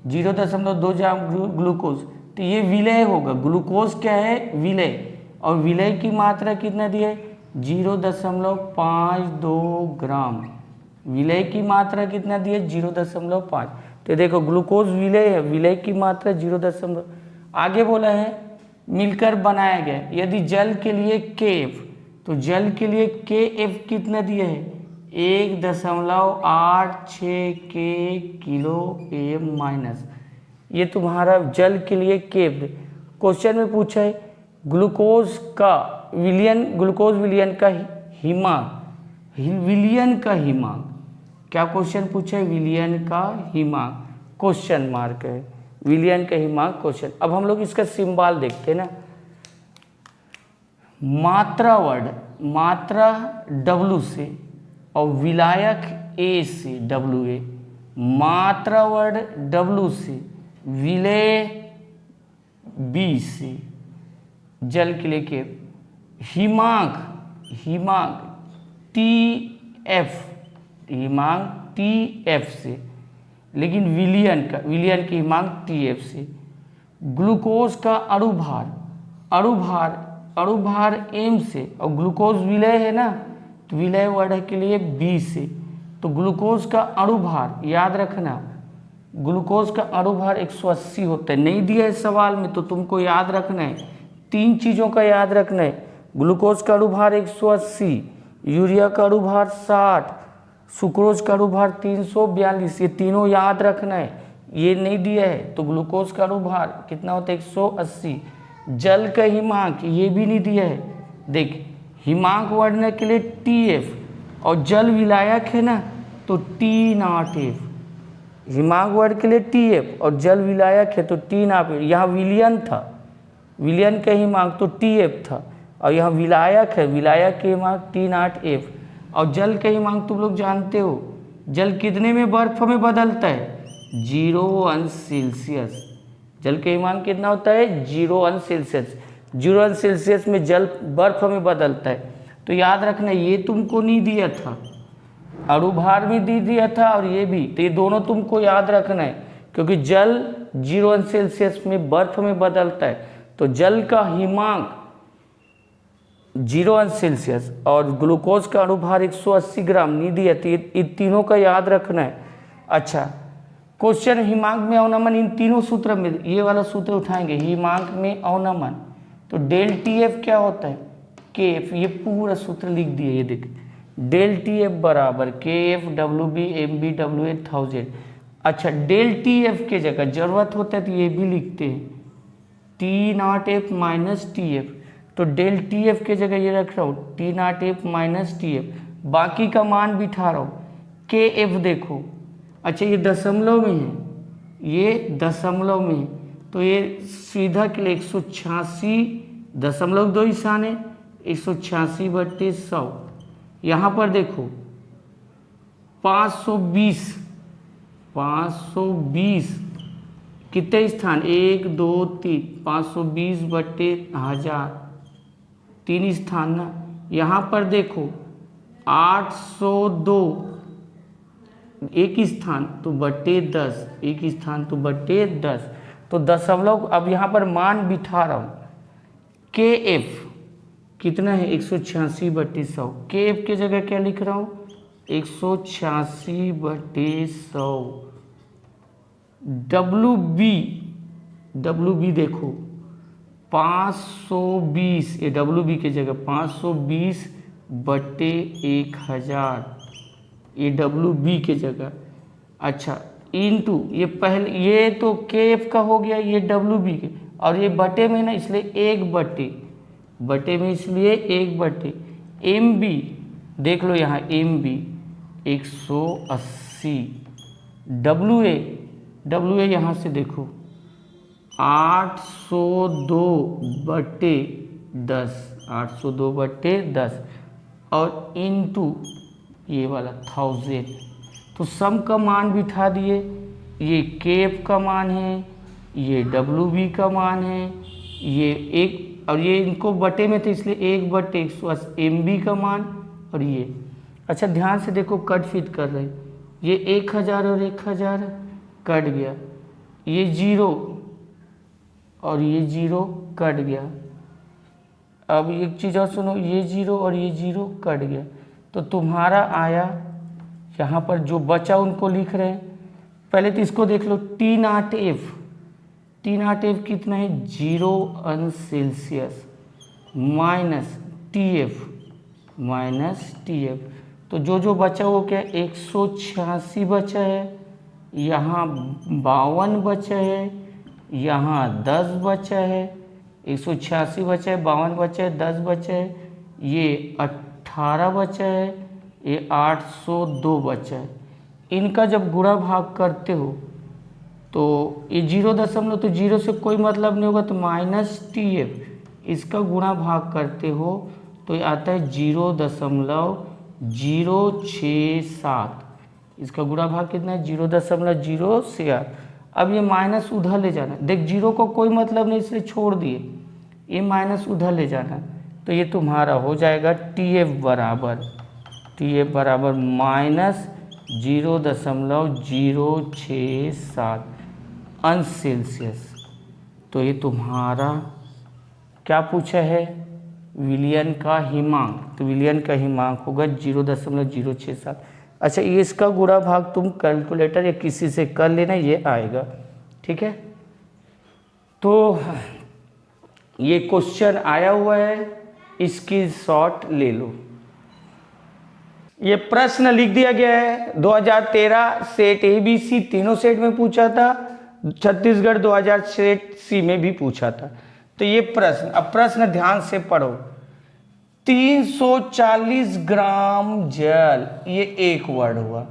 Speaker 1: 0.2 ग्राम ग्लूकोज, तो ये विलय होगा। ग्लूकोज क्या है? विलय, और विलय की मात्रा कितना दी है? 0.52 ग्राम। विलय की मात्रा कितना दी है? 0.5। तो देखो ग्लूकोज विलय है, विलय की मात्रा 0. आगे बोला है मिलकर बनाया गया। यदि जल के लिए KF, तो जल के लिए KF कितना दिया है? 1.86 के किलो AM माइनस, ये तुम्हारा जल के लिए KF। क्वेश्चन में पूछा है ग्लूकोज का विलयन, ग्लूकोज विलयन का हिमांक, विलयन का हिमांक, क्या क्वेश्चन पूछा है? विलयन का हिमांक, क्वेश्चन मार्क है, विलयन का हिमांक क्वेश्चन। अब हम लोग इसका सिंबल देखते हैं ना। मात्रा वर्ड, मात्रा W से और विलायक A से, WA, मात्रा वर्ड W से, विलय B से, जल के लिए के, हिमांक, हिमांक TF, हिमांक TF से, लेकिन विलयन का, विलयन की हिमांक TF से। ग्लूकोज का अणुभार, अणुभार, अणुभार M से, और ग्लूकोज विलय है ना, तो विलय वर्ड के लिए B से। तो ग्लूकोज का अणुभार याद रखना, ग्लूकोज का अणुभार 180 होता है, नहीं दिया है सवाल में, तो तुमको याद रखना है, 3 चीज़ों का याद रखना है। ग्लूकोज का अणुभार 180, यूरिया का अणुभार 60, सुक्रोज का अणुभार 342, ये तीनों याद रखना है। ये नहीं दिया है तो ग्लूकोज का अणुभार कितना होता है? 180। जल का हिमांक ये भी नहीं दिया है। देख हिमांक वर्णन के लिए TF, और जल विलायक है ना, तो T0F। हिमांक वर्ड के लिए TF और जल विलायक है तो T0F। यहाँ विलयन था, विलयन का हिमांक तो TF था, और यहाँ विलायक है, विलायक के हिमांक T0F। और जल का हिमांक तुम लोग जानते हो, जल कितने में बर्फ में बदलता है? 0 सेल्सियस। जल का हिमांक कितना होता है? 0 सेल्सियस। 0 सेल्सियस में जल बर्फ में बदलता है। तो याद रखना ये तुमको नहीं दिया था, अणुभार भी दे दिया था और ये भी, तो ये दोनों तुमको याद रखना है, क्योंकि जल 0 सेल्सियस में बर्फ में बदलता है। तो जल का हिमांक 0 सेल्सियस और ग्लूकोज का अणुभार 180 ग्राम नहीं दिया, तो ये तीनों का याद रखना है। अच्छा क्वेश्चन, हिमांक में अवनमन, इन तीनों सूत्र में ये वाला सूत्र उठाएंगे। हिमांक में अवनमन, तो डेल TF क्या होता है? KF, ये पूरा सूत्र लिख दिए, ये देख, डेल TF बराबर KF WB MB WA 1000। अच्छा डेल TF के जगह जरूरत होता है तो ये भी लिखते हैं T0F माइनस TF, तो डेल TF के जगह ये रख रहा हूँ T0F माइनस TF, बाकी का मान बिठा रहा हूँ। KF देखो, अच्छा ये दशमलव में है, ये दशमलव में है, तो ये सीधा के लिए 186.2 स्थान है, 186/100। यहाँ पर देखो 520 कितने स्थान? 1 2 3, 520/1000, 3 स्थान ना। यहाँ पर देखो 802, 1 स्थान तो बटे 10, 1 स्थान तो बटे 10, तो दशमलव। अब यहाँ पर मान बिठा रहा हूँ। KF कितना है? 186/100। KF की जगह क्या लिख रहा हूँ? 186/100। WB देखो 520, ये WB की जगह 520/1000, ये WB की जगह। अच्छा इनटू ये पहले, ये तो KF का हो गया, ये WB के, और ये बटे में ना इसलिए 1/बटे में, इसलिए 1/। MB देख लो यहाँ MB 180, WA यहाँ से देखो 802/10, 802/10, और इनटू ये वाला 1000। तो सम का मान बिठा दिए, ये KF का मान है ये WB का मान है, ये एक, और ये इनको बटे में थे इसलिए 1/180 MB का मान, और ये अच्छा ध्यान से देखो कट फिट कर रहे हैं, ये 1000 और 1000 कट गया, ये 0 और ये 0 कट गया। अब एक चीज़ और सुनो, ये 0 और ये 0 कट गया, तो तुम्हारा आया यहाँ पर जो बचा उनको लिख रहे हैं। पहले तो इसको देख लो, T0F, T0F कितना है 0 अंश सेल्सियस माइनस TF, तो जो बचा वो क्या 186 बचा है, यहाँ 52 बचा है, यहाँ 10 बचा है, 186 बचा है, 52 बचा है, 10 बचा है, ये 18 बचा है, ये 802 बचा है। इनका जब गुणा भाग करते हो तो ये 0 तो 0 से कोई मतलब नहीं होगा, तो -TF, इसका गुणा भाग करते हो तो ये आता है 0.067, इसका गुणा भाग कितना है 0.068। अब ये माइनस उधर ले जाना, देख 0 को कोई मतलब नहीं इसलिए छोड़ दिए, ये माइनस उधर ले जाना, तो ये तुम्हारा हो जाएगा TF बराबर -0.067 अंश सेल्सियस। तो ये तुम्हारा क्या पूछा है, विलियन का हिमांक, तो विलियन का हिमांक होगा 0.067। अच्छा ये इसका गुणा भाग तुम कैलकुलेटर या किसी से कर लेना, ये आएगा, ठीक है। तो ये क्वेश्चन आया हुआ है, इसकी शॉर्ट ले लो। ये प्रश्न लिख दिया गया है, 2013 सेट ABC तीनों सेट में पूछा था, छत्तीसगढ़ 2000 सेट C में भी पूछा था। तो ये प्रश्न, अब प्रश्न ध्यान से पढ़ो। 340 ग्राम जल, ये एक वर्ड हुआ,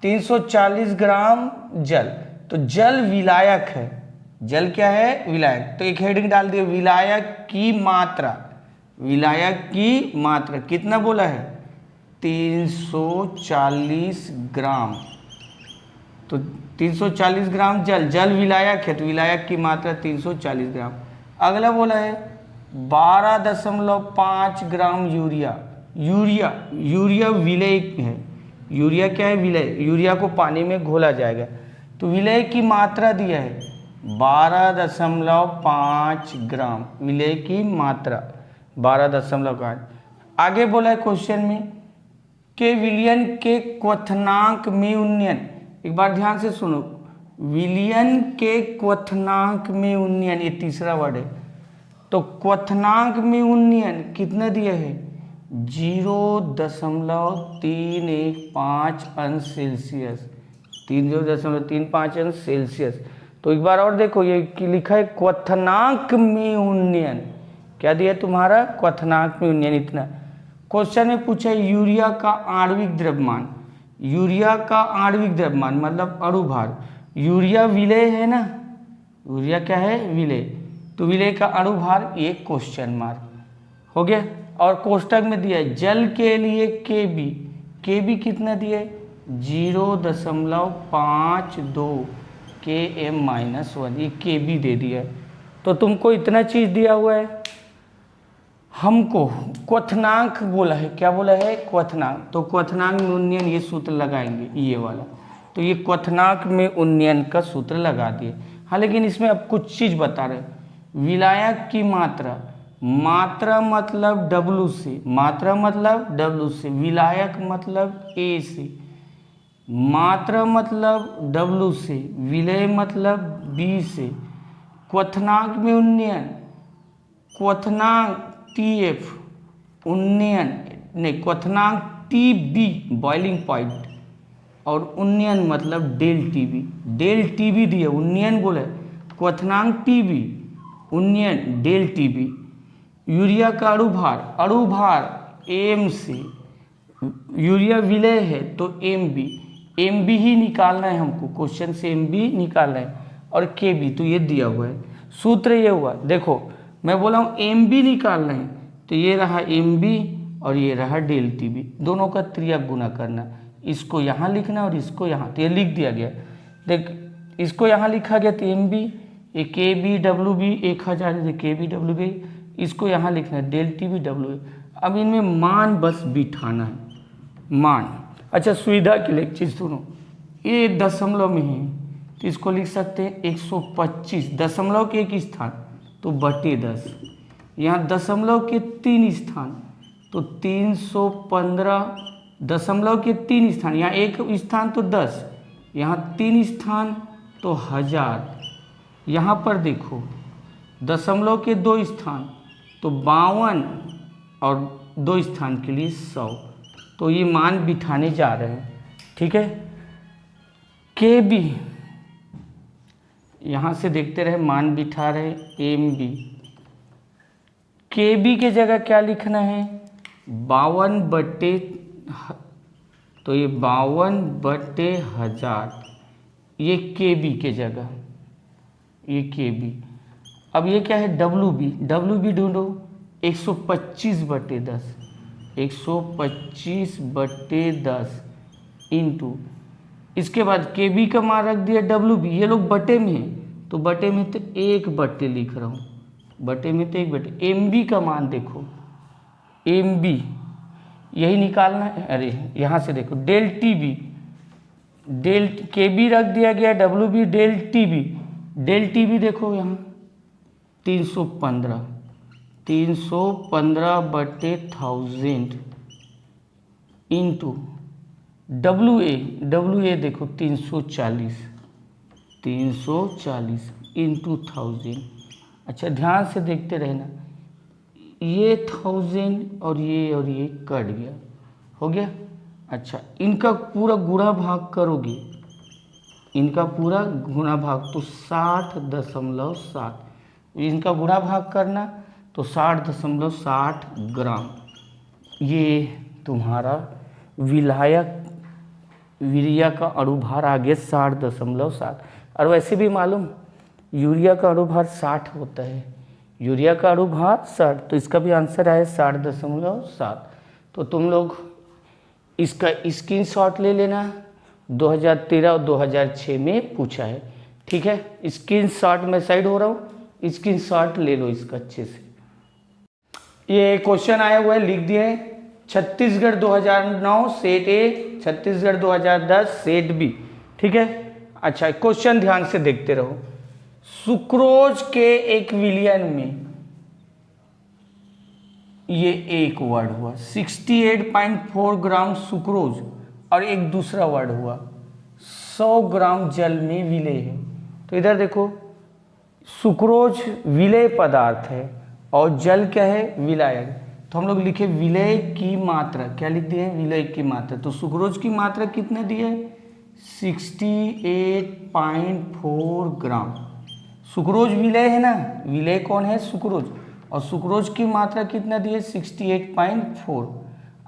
Speaker 1: 340 ग्राम जल, तो जल विलायक है, जल क्या है विलायक, तो एक हेडिंग डाल दिए विलायक की मात्रा, विलायक की मात्रा कितना बोला है 340 ग्राम, तो 340 ग्राम जल, जल विलायक है तो विलायक की मात्रा 340 ग्राम। अगला बोला है 12.5 ग्राम यूरिया, यूरिया विलय है, यूरिया क्या है विलय, यूरिया को पानी में घोला जाएगा, तो विलय की मात्रा दिया है 12.5 ग्राम, विलय की मात्रा 12.5। आगे बोला है क्वेश्चन में के विलयन के क्वथनांक में उन्नयन, एक बार ध्यान से सुनो, विलयन के क्वथनांक में उन्नयन, ये तीसरा वर्ड है, तो क्वथनांक में उन्नयन कितना दिया है 0.315 अंश सेल्सियस, 0.35 अंश सेल्सियस। तो एक बार और देखो, ये लिखा है क्वथनांक में उन्नयन, क्या दिया तुम्हारा क्वथनांक में उन्नयन इतना। क्वेश्चन में पूछा है यूरिया का आणविक द्रव्यमान, यूरिया का आणविक द्रव्यमान मतलब अणुभार, यूरिया विलय है ना, यूरिया क्या है विलय, तो विलय का अणुभार, ये क्वेश्चन मार्क हो गया। और कोष्टक में दिया है जल के लिए केबी कितना दिया है 0.52 km-1, ये केबी दे दिया है। तो तुमको इतना चीज दिया हुआ है, हमको क्वथनांक बोला है, क्या बोला है क्वथनांक, तो क्वथनांक में उन्नयन ये सूत्र लगाएंगे ये वाला, तो ये क्वथनांक में उन्नयन का सूत्र लगा दिए। हाँ लेकिन इसमें अब कुछ चीज बता रहे, विलायक की मात्रा, मात्रा मतलब W से, मात्रा मतलब W से, विलायक मतलब A से, मात्रा मतलब W से, विलय मतलब B से, क्वथनांक में उन्नयन, क्वथनांक TF उन्नयन नहीं, क्वथनांक TB बॉइलिंग पॉइंट, और उन्नयन मतलब डेल TB दिया, उन्नयन बोले क्वथनांक TB उन्नयन डेल TB। यूरिया का अणुभार M से, यूरिया विलय है तो MB ही निकालना है हमको, क्वेश्चन से MB निकालना है, और KB तो ये दिया हुआ है, सूत्र ये हुआ। देखो मैं बोला हूँ MB निकालना है, तो ये रहा MB और ये रहा डेल TB, दोनों का त्रिया गुना करना, इसको यहाँ लिखना और इसको यहाँ, तो ये लिख दिया गया। देख इसको यहाँ लिखा गया तो MB, ये के बी डब्ल्यू बी 1000 है, के बी डब्ल्यू बी इसको यहाँ लिखना है del T B W A. अब इनमें मान बस बिठाना है, मान। अच्छा सुविधा के लिए एक चीज़ सुनो, ये दशमलव में है तो इसको लिख सकते हैं 125, दशमलव के एक स्थान तो बटे 10, यहाँ दशमलव के 3 स्थान तो 315, दशमलव के 3 स्थान, यहाँ एक स्थान तो 10, यहाँ 3 स्थान तो 1000, यहाँ पर देखो दशमलव के 2 स्थान तो 52 और 2 स्थान के लिए 100, तो ये मान बिठाने जा रहे हैं। ठीक है, के बी यहाँ से देखते रहे मान बिठा रहे, एम बी, के बी के जगह क्या लिखना है 52 बटे, तो ये 52 बटे 1000, ये के बी के जगह, ये के बी। अब ये क्या है डब्ल्यू बी, डब्ल्यू बी ढूंढो 125 बटे 10, 125 बटे 10 इंटू, इसके बाद के बी का मान रख दिया डब्ल्यू बी, ये लोग बटे में है तो बटे में तो 1 बटे लिख रहा हूँ, बटे में तो 1 बटे। एम बी का मान देखो, एम बी यही निकालना है, अरे यहाँ से देखो डेल टी बी, डेल के बी रख दिया गया, W B del T B, del T B देखो यहाँ 315, 315 बटे 1000 इंटू डब्ल्यू ए देखो 340, 340 इंटू 1000। अच्छा ध्यान से देखते रहना, ये 1000 और ये कट गया, हो गया। अच्छा इनका पूरा गुणा भाग करोगे, इनका पूरा गुणा भाग तो 60.7, इनका गुणा भाग करना तो 60.60 ग्राम, ये तुम्हारा विलायक यूरिया का अणुभार आ गया 60.7। और वैसे भी मालूम यूरिया का अणुभार 60 होता है, यूरिया का अणुभार 60, तो इसका भी आंसर आया 60.7। तो तुम लोग इसका स्क्रीनशॉट ले लेना, 2013 और 2006 में पूछा है। ठीक है, स्क्रीनशॉट में साइड हो रहा हूँ, स्क्रीनशॉट ले लो इसका अच्छे से। ये क्वेश्चन आया हुआ है, लिख दिए Chhattisgarh 2009 set A, Chhattisgarh 2010 set B. ठीक है, अच्छा क्वेश्चन ध्यान से देखते रहो। सुक्रोज के एक विलियन में ये एक वर्ड हुआ 68.4 ग्राम सुक्रोज, और एक दूसरा वर्ड हुआ 100 ग्राम जल में विलेय है। तो इधर देखो सुक्रोज विलेय पदार्थ है और जल क्या है विलायक, तो हम लोग लिखे विलेय की मात्रा, क्या लिख दिए विलेय की मात्रा। तो सुक्रोज की मात्रा कितना दी है 68.4 ग्राम। सुक्रोज विलेय है ना, विलेय कौन है सुक्रोज, और सुक्रोज की मात्रा कितना दी है 68.4।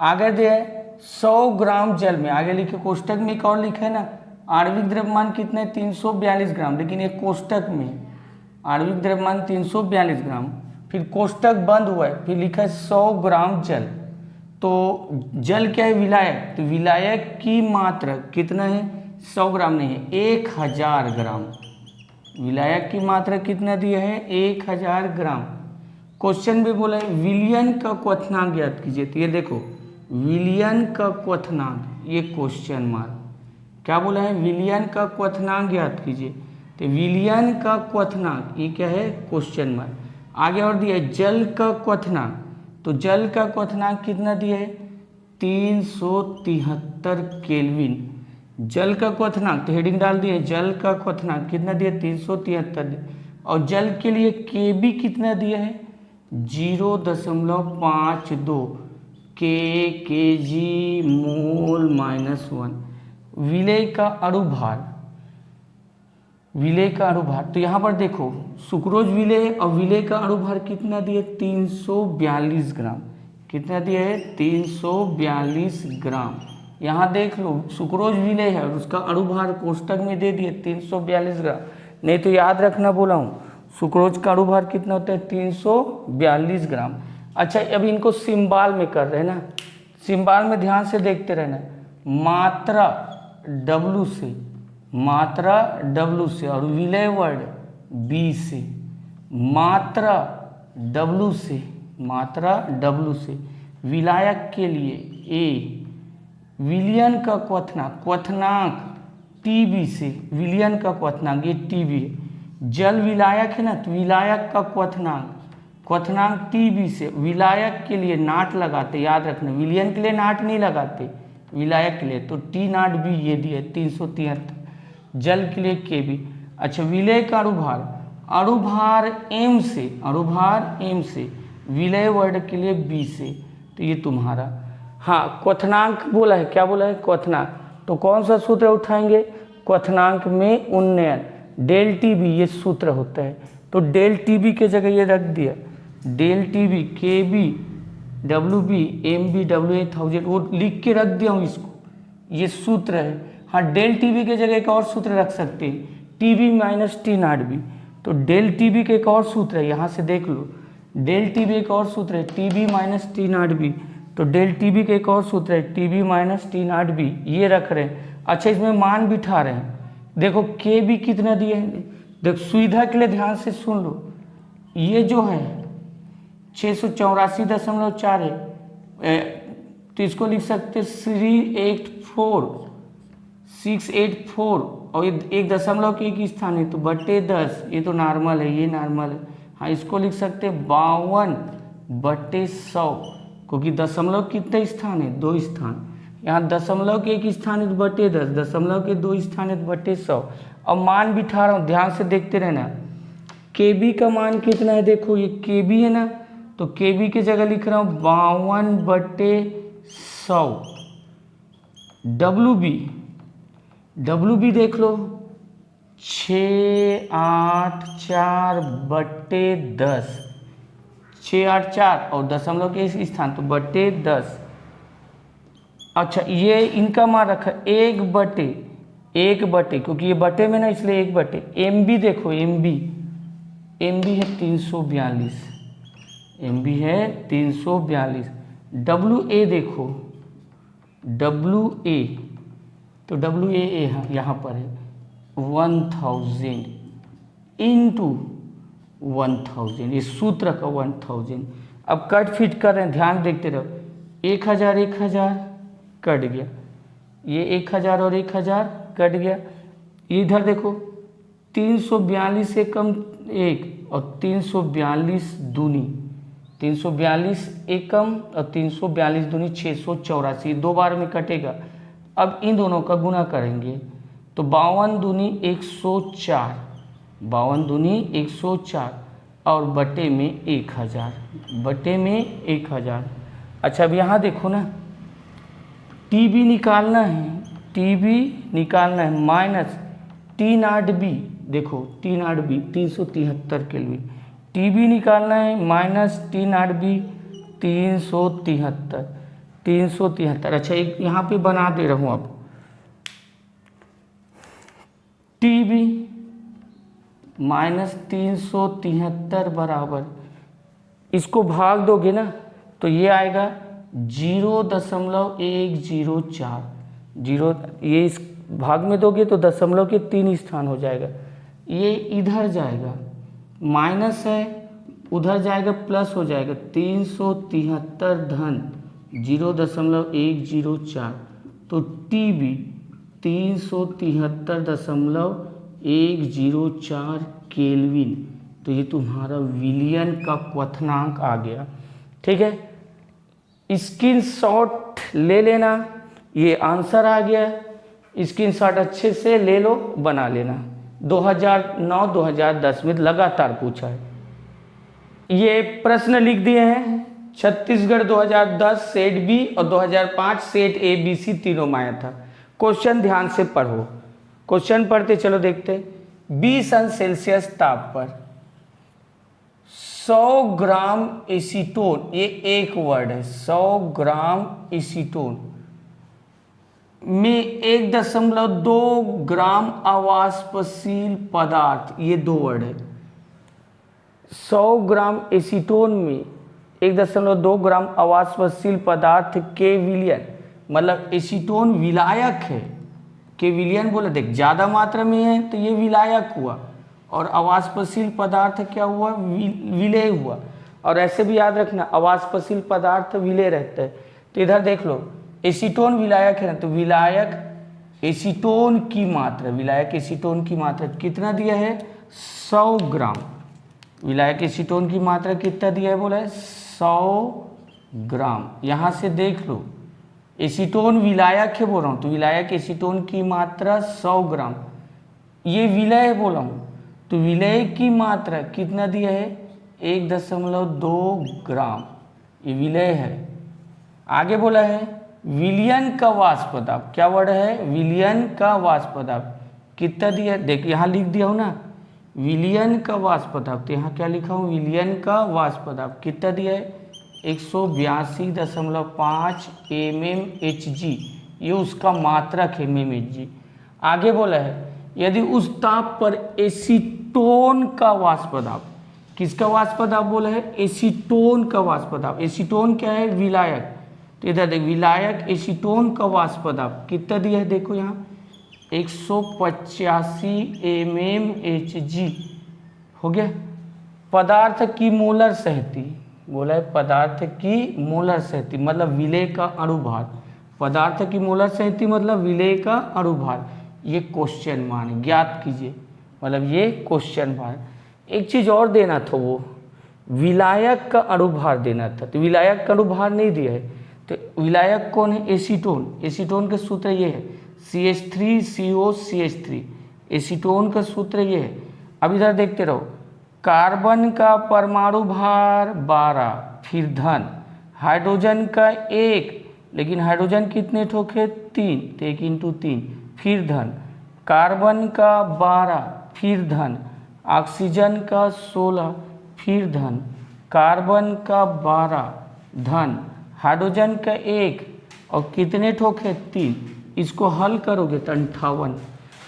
Speaker 1: आगे दिया है 100 ग्राम जल में, आगे लिखे कोष्टक में एक और लिखा है ना आणविक द्रव्यमान कितना है 342 ग्राम, लेकिन एक कोष्टक में आणविक द्रव्यमान 342 ग्राम, फिर कोष्टक बंद हुआ है, फिर लिखा है 100 ग्राम जल। तो जल क्या है विलायक, तो विलायक की मात्रा कितना है 100 ग्राम नहीं है 1000 ग्राम, विलायक की मात्रा कितना दिया है 1000 ग्राम। क्वेश्चन में बोला है विलियन का क्वथनांक ज्ञात कीजिए, तो ये देखो विलियन का क्वथनांक, ये क्वेश्चन मार्क, क्या बोला है विलियन का क्वथनांक ज्ञात कीजिए, तो विलियन का क्वथनांक ये क्या है क्वेश्चन मार्क। आगे और दिया है जल का क्वथनांक, तो जल का क्वथनांक कितना दिया है 373 केल्विन, जल का क्वथनांक, तो हेडिंग डाल दिए जल का क्वथनांक कितना दिया 373, और जल के लिए केबी कितना दिया है 0.52 केजी मोल -1। विलेय का अणुभार, विलेय का अणुभार, तो यहाँ पर देखो सुक्रोज विलेय और विलेय का अणुभार कितना दिया 342 ग्राम, कितना दिया है 342 ग्राम। यहाँ देख लो सुक्रोज विलेय है और उसका अणुभार कोष्टक में दे दिए 342 ग्राम, नहीं तो याद रखना बोला हूँ सुक्रोज का अणुभार कितना होता है 342 ग्राम। अच्छा अब इनको सिंबल में कर रहे हैं ना, सिंबल में ध्यान से देखते रहना, मात्रा W से, मात्रा W से, और विलेय वर्ड बी से, मात्रा डब्लू से, मात्रा डब्लू से, विलायक के लिए ए, विलयन का क्वथनांक टीबी से, विलयन का क्वथनांक ये टीबी है, जल विलायक है ना तो विलायक का क्वथनांक टीबी से, विलायक के लिए नाट लगाते, याद रखना, विलयन के लिए नाट नहीं लगाते, विलायक के लिए तो टी नाट बी ये दिया 373, जल के लिए के बी। अच्छा, विलय का अणुभार, अणुभार एम से, अणुभार एम से, विलय वर्ड के लिए बी से, तो ये तुम्हारा, हाँ क्वथनांक बोला है, क्या बोला है क्वथनांक, तो कौन सा सूत्र उठाएंगे, क्वथनांक में उन्नयन, डेल टी बी ये सूत्र होता है, तो डेल टी बी के जगह ये रख दिया, डेल टी बी के B W B M B W A 1000 वो लिख के रख दिया हूँ इसको, ये सूत्र है। हाँ, डेल टी बी के जगह एक और सूत्र रख सकते हैं, टी बी माइनस टी नाट बी, तो डेल टी बी के एक और सूत्र है, यहाँ से देख लो, डेल टी बी एक और सूत्र है, टी बी माइनस टी नाट बी, तो डेल टी बी के एक और सूत्र है, टी बी माइनस टी नाट बी, ये रख रहे हैं। अच्छा, इसमें मान बिठा रहे हैं, देखो के बी कितना दिए हैं, देखो सुविधा के लिए ध्यान से सुन लो, ये जो है 684.4 है, तो इसको लिख सकते 684 और ये 1 के एक स्थान है तो बटे 10, ये तो नॉर्मल है, ये नॉर्मल है। हाँ, इसको लिख सकते 52/100, क्योंकि दशमलव कितने स्थान है, 2 स्थान, यहाँ दशमलव के 1 स्थान है तो बटे 10, दशमलव के 2 स्थान है तो बटे 100। अब मान बिठा रहा हूँ, ध्यान से देखते रहना, के बी का मान कितना है, देखो ये के बी है ना, तो के बी की जगह लिख रहा हूँ 52/100, डब्लू बी देख लो 684/10, 684 और दशमलव के इस स्थान तो बटे 10। अच्छा, ये इनका मान रखा 1/1 क्योंकि ये बटे में ना इसलिए 1/, एम बी देखो, एम बी है 342, एम बी है 342, डब्लू ए देखो, डब्लू ए तो डब्लू ए यहाँ पर है 1000 इंटू 1000, ये सूत्र का 1000। अब कट फिट कर रहे हैं, ध्यान देखते रहो, 1000 कट गया, ये 1000 और 1000 कट गया, इधर देखो 342 से कम 1 और 342 दूनी, 342 एकम और 342 दूनी 684, 2 बार में कटेगा। अब इन दोनों का गुना करेंगे तो 52 दूनी 104, 52 दूनी 104 और बटे में 1000, बटे में 1000। अच्छा, अब यहाँ देखो ना, टी बी निकालना है, टी बी निकालना है माइनस टी नाट बी, देखो टी नाट बी 373 केल्विन, टी बी निकालना है माइनस टी नाट बी 373। अच्छा, एक यहाँ पे बना दे रहा हूँ, अब टी बी माइनस 373 बराबर, इसको भाग दोगे ना तो ये आएगा 0.104, जीरो, ये इस भाग में दोगे तो दशमलव के 3 स्थान हो जाएगा, ये इधर जाएगा माइनस है, उधर जाएगा प्लस हो जाएगा, 373 धन 0.104, तो टी बी 373.104 केल्विन, तो ये तुम्हारा विलियन का क्वथनांक आ गया। ठीक है, स्क्रीनशॉट ले लेना, ये आंसर आ गया, स्क्रीनशॉट अच्छे से ले लो, बना लेना। 2009-2010 में लगातार पूछा है। ये प्रश्न लिख दिए हैं, छत्तीसगढ़ 2010 सेट बी और 2005 सेट ए बी सी तीनों में आया था। क्वेश्चन ध्यान से पढ़ो, क्वेश्चन पढ़ते चलो, देखते 20 अंश सेल्सियस ताप पर 100 ग्राम एसीटोन, ये एक वर्ड है, 100 ग्राम एसीटोन में 1.2 ग्राम अवाष्पशील पदार्थ, ये 2 वर्ड है। 100 ग्राम एसीटोन में 1.2 ग्राम अवाष्पशील पदार्थ के विलयन, मतलब एसीटोन विलायक है, के विलयन बोले, देख ज़्यादा मात्रा में है तो ये विलायक हुआ, और अवाष्पशील पदार्थ क्या हुआ, विलेय हुआ। और ऐसे भी याद रखना अवाष्पशील पदार्थ विलेय रहता है। तो इधर देख लो एसीटोन विलायक है ना, तो विलायक एसीटोन की मात्रा, विलायक एसीटोन की मात्रा कितना दिया है 100 ग्राम। विलायक एसीटोन की मात्रा कितना दिया है बोला है 100 ग्राम। यहाँ से देख लो एसीटोन विलायक है बोल रहा हूँ, तो विलायक एसीटोन की मात्रा 100 ग्राम। ये विलय बोला हूँ, तो विलय की मात्रा कितना दिया है 1.2 ग्राम, ये विलय है। आगे बोला है विलयन का वाष्प दाब, क्या वर्ड है विलयन का वाष्प दाब कितना दिया है, देख यहाँ लिख दिया हूँ ना विलयन का वाष्प दाब, तो यहाँ क्या लिखा हूँ विलयन का वाष्प दाब कितना दिया है 182.5 mmHg, ये उसका मात्रक है mmHg। आगे बोला है यदि उस ताप पर एसीटोन का वाष्प दाब, किसका वाष्प दाब बोला है एसीटोन का वाष्प दाब, एसीटोन क्या है विलायक, तो इधर देख विलायक एसीटोन का वाष्प दाब कितना दिया है देखो यहाँ 185 mmHg हो गया। पदार्थ की मोलर सहती, बोला है पदार्थ की मोलर सहती मतलब विलेय का अणुभार, पदार्थ की मोलर सहती मतलब विलेय का अणुभार, ये क्वेश्चन मान ज्ञात कीजिए, मतलब ये क्वेश्चन मान। एक चीज और देना था, वो विलायक का अणुभार देना था, तो विलायक का अणुभार नहीं दिया है। तो विलायक कौन है एसीटोन, एसीटोन का सूत्र ये है CH3COCH3, एसीटोन का सूत्र ये है। अब इधर देखते रहो कार्बन का परमाणु भार 12 फिर धन, हाइड्रोजन का 1 लेकिन हाइड्रोजन कितने ठोक है 3, तो 1 × 3 फिर धन, कार्बन का 12 फिर धन, ऑक्सीजन का 16 फिर धन, कार्बन का 12 धन, हाइड्रोजन का 1 और कितने ठोक है 3, इसको हल करोगे तो 58,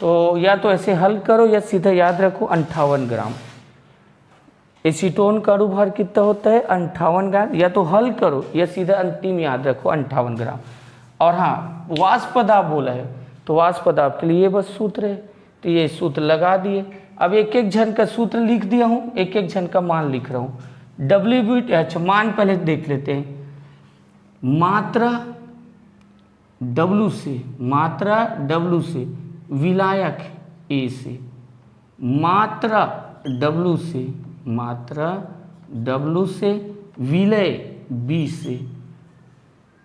Speaker 1: तो या तो ऐसे हल करो या सीधा याद रखो 58 ग्राम। एसीटोन का अणुभार कितना होता है 58 ग्राम, या तो हल करो या सीधा अंतिम याद रखो 58 ग्राम। और हाँ वाष्प दाब बोला है, तो वाष्प दाब के लिए बस सूत्र है, तो ये सूत्र लगा दिए। अब एक एक जन का सूत्र लिख दिया हूँ, एक एक जन का मान लिख रहा हूँ। डब्ल्यू अच्छा मान पहले देख लेते हैं, मात्रा W से, मात्रा W से विलायक A से, मात्रा W से, मात्रा W से विलय B से,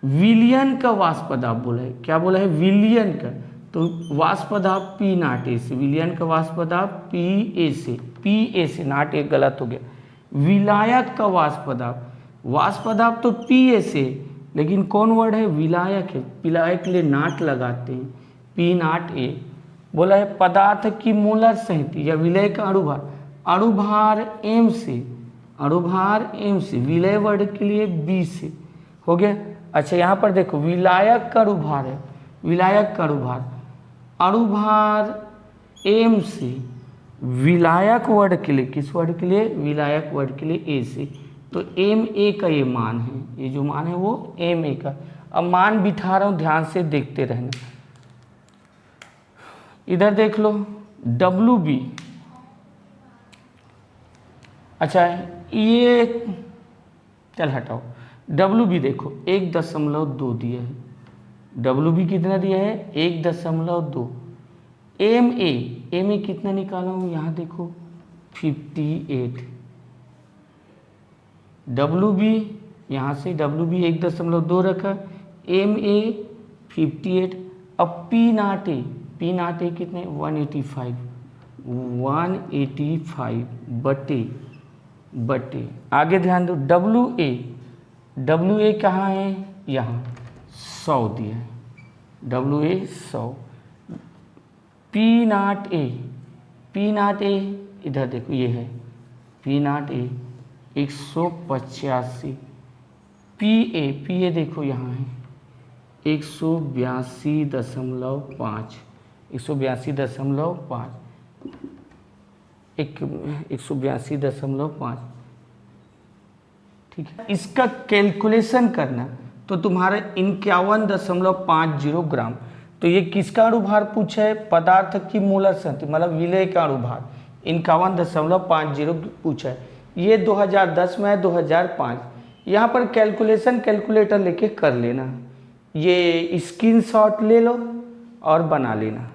Speaker 1: विलयन का वाष्प दाब बोला है, क्या बोला है विलयन का, तो वाष्प दाब P0 से, विलयन का वाष्प दाब PA से, PA से नाट एक गलत हो गया। विलायक का वाष्प दाब तो PA से, लेकिन कौन वर्ड है विलायक है, विलायक के लिए नाट लगाते हैं P0A। बोला है पदार्थ की मोलर सहती या विलय का अणुभार, अणुभार M से, अणुभार M से, विलय वर्ड के लिए B से हो गया। अच्छा यहाँ पर देखो विलायक का अणुभार है, विलायक का अणुभार, अणुभार M से, विलायक वर्ड के लिए किस वर्ड के लिए विलायक वर्ड के लिए A से, तो Ma का ये मान है, ये जो मान है वो Ma का। अब मान बिठा रहा हूँ ध्यान से देखते रहना। इधर देख लो Wb, अच्छा ये चल हटाओ, Wb देखो 1.2 दिया है, Wb कितना दिया है 1.2। Ma कितना निकाला हूँ यहाँ देखो 58, Wb यहाँ से Wb 1.2 रखा, Ma 58। अब P0A कितने 185 बटे आगे ध्यान दो WA कहाँ है यहाँ 100 दिया है, WA 100। P0A इधर देखो ये है P0A 185, PA देखो यहाँ है 182.5, 182.5 ठीक है। इसका कैलकुलेशन करना तो तुम्हारा 51.50 ग्राम। तो ये किसका अणुभार पूछा है पदार्थ की मोलर सहती मतलब विलय का अणुभार 51.50 पूछा है। ये 2010 में है, 2005। यहाँ पर कैलकुलेटर लेके कर लेना, ये स्क्रीनशॉट ले लो और बना लेना।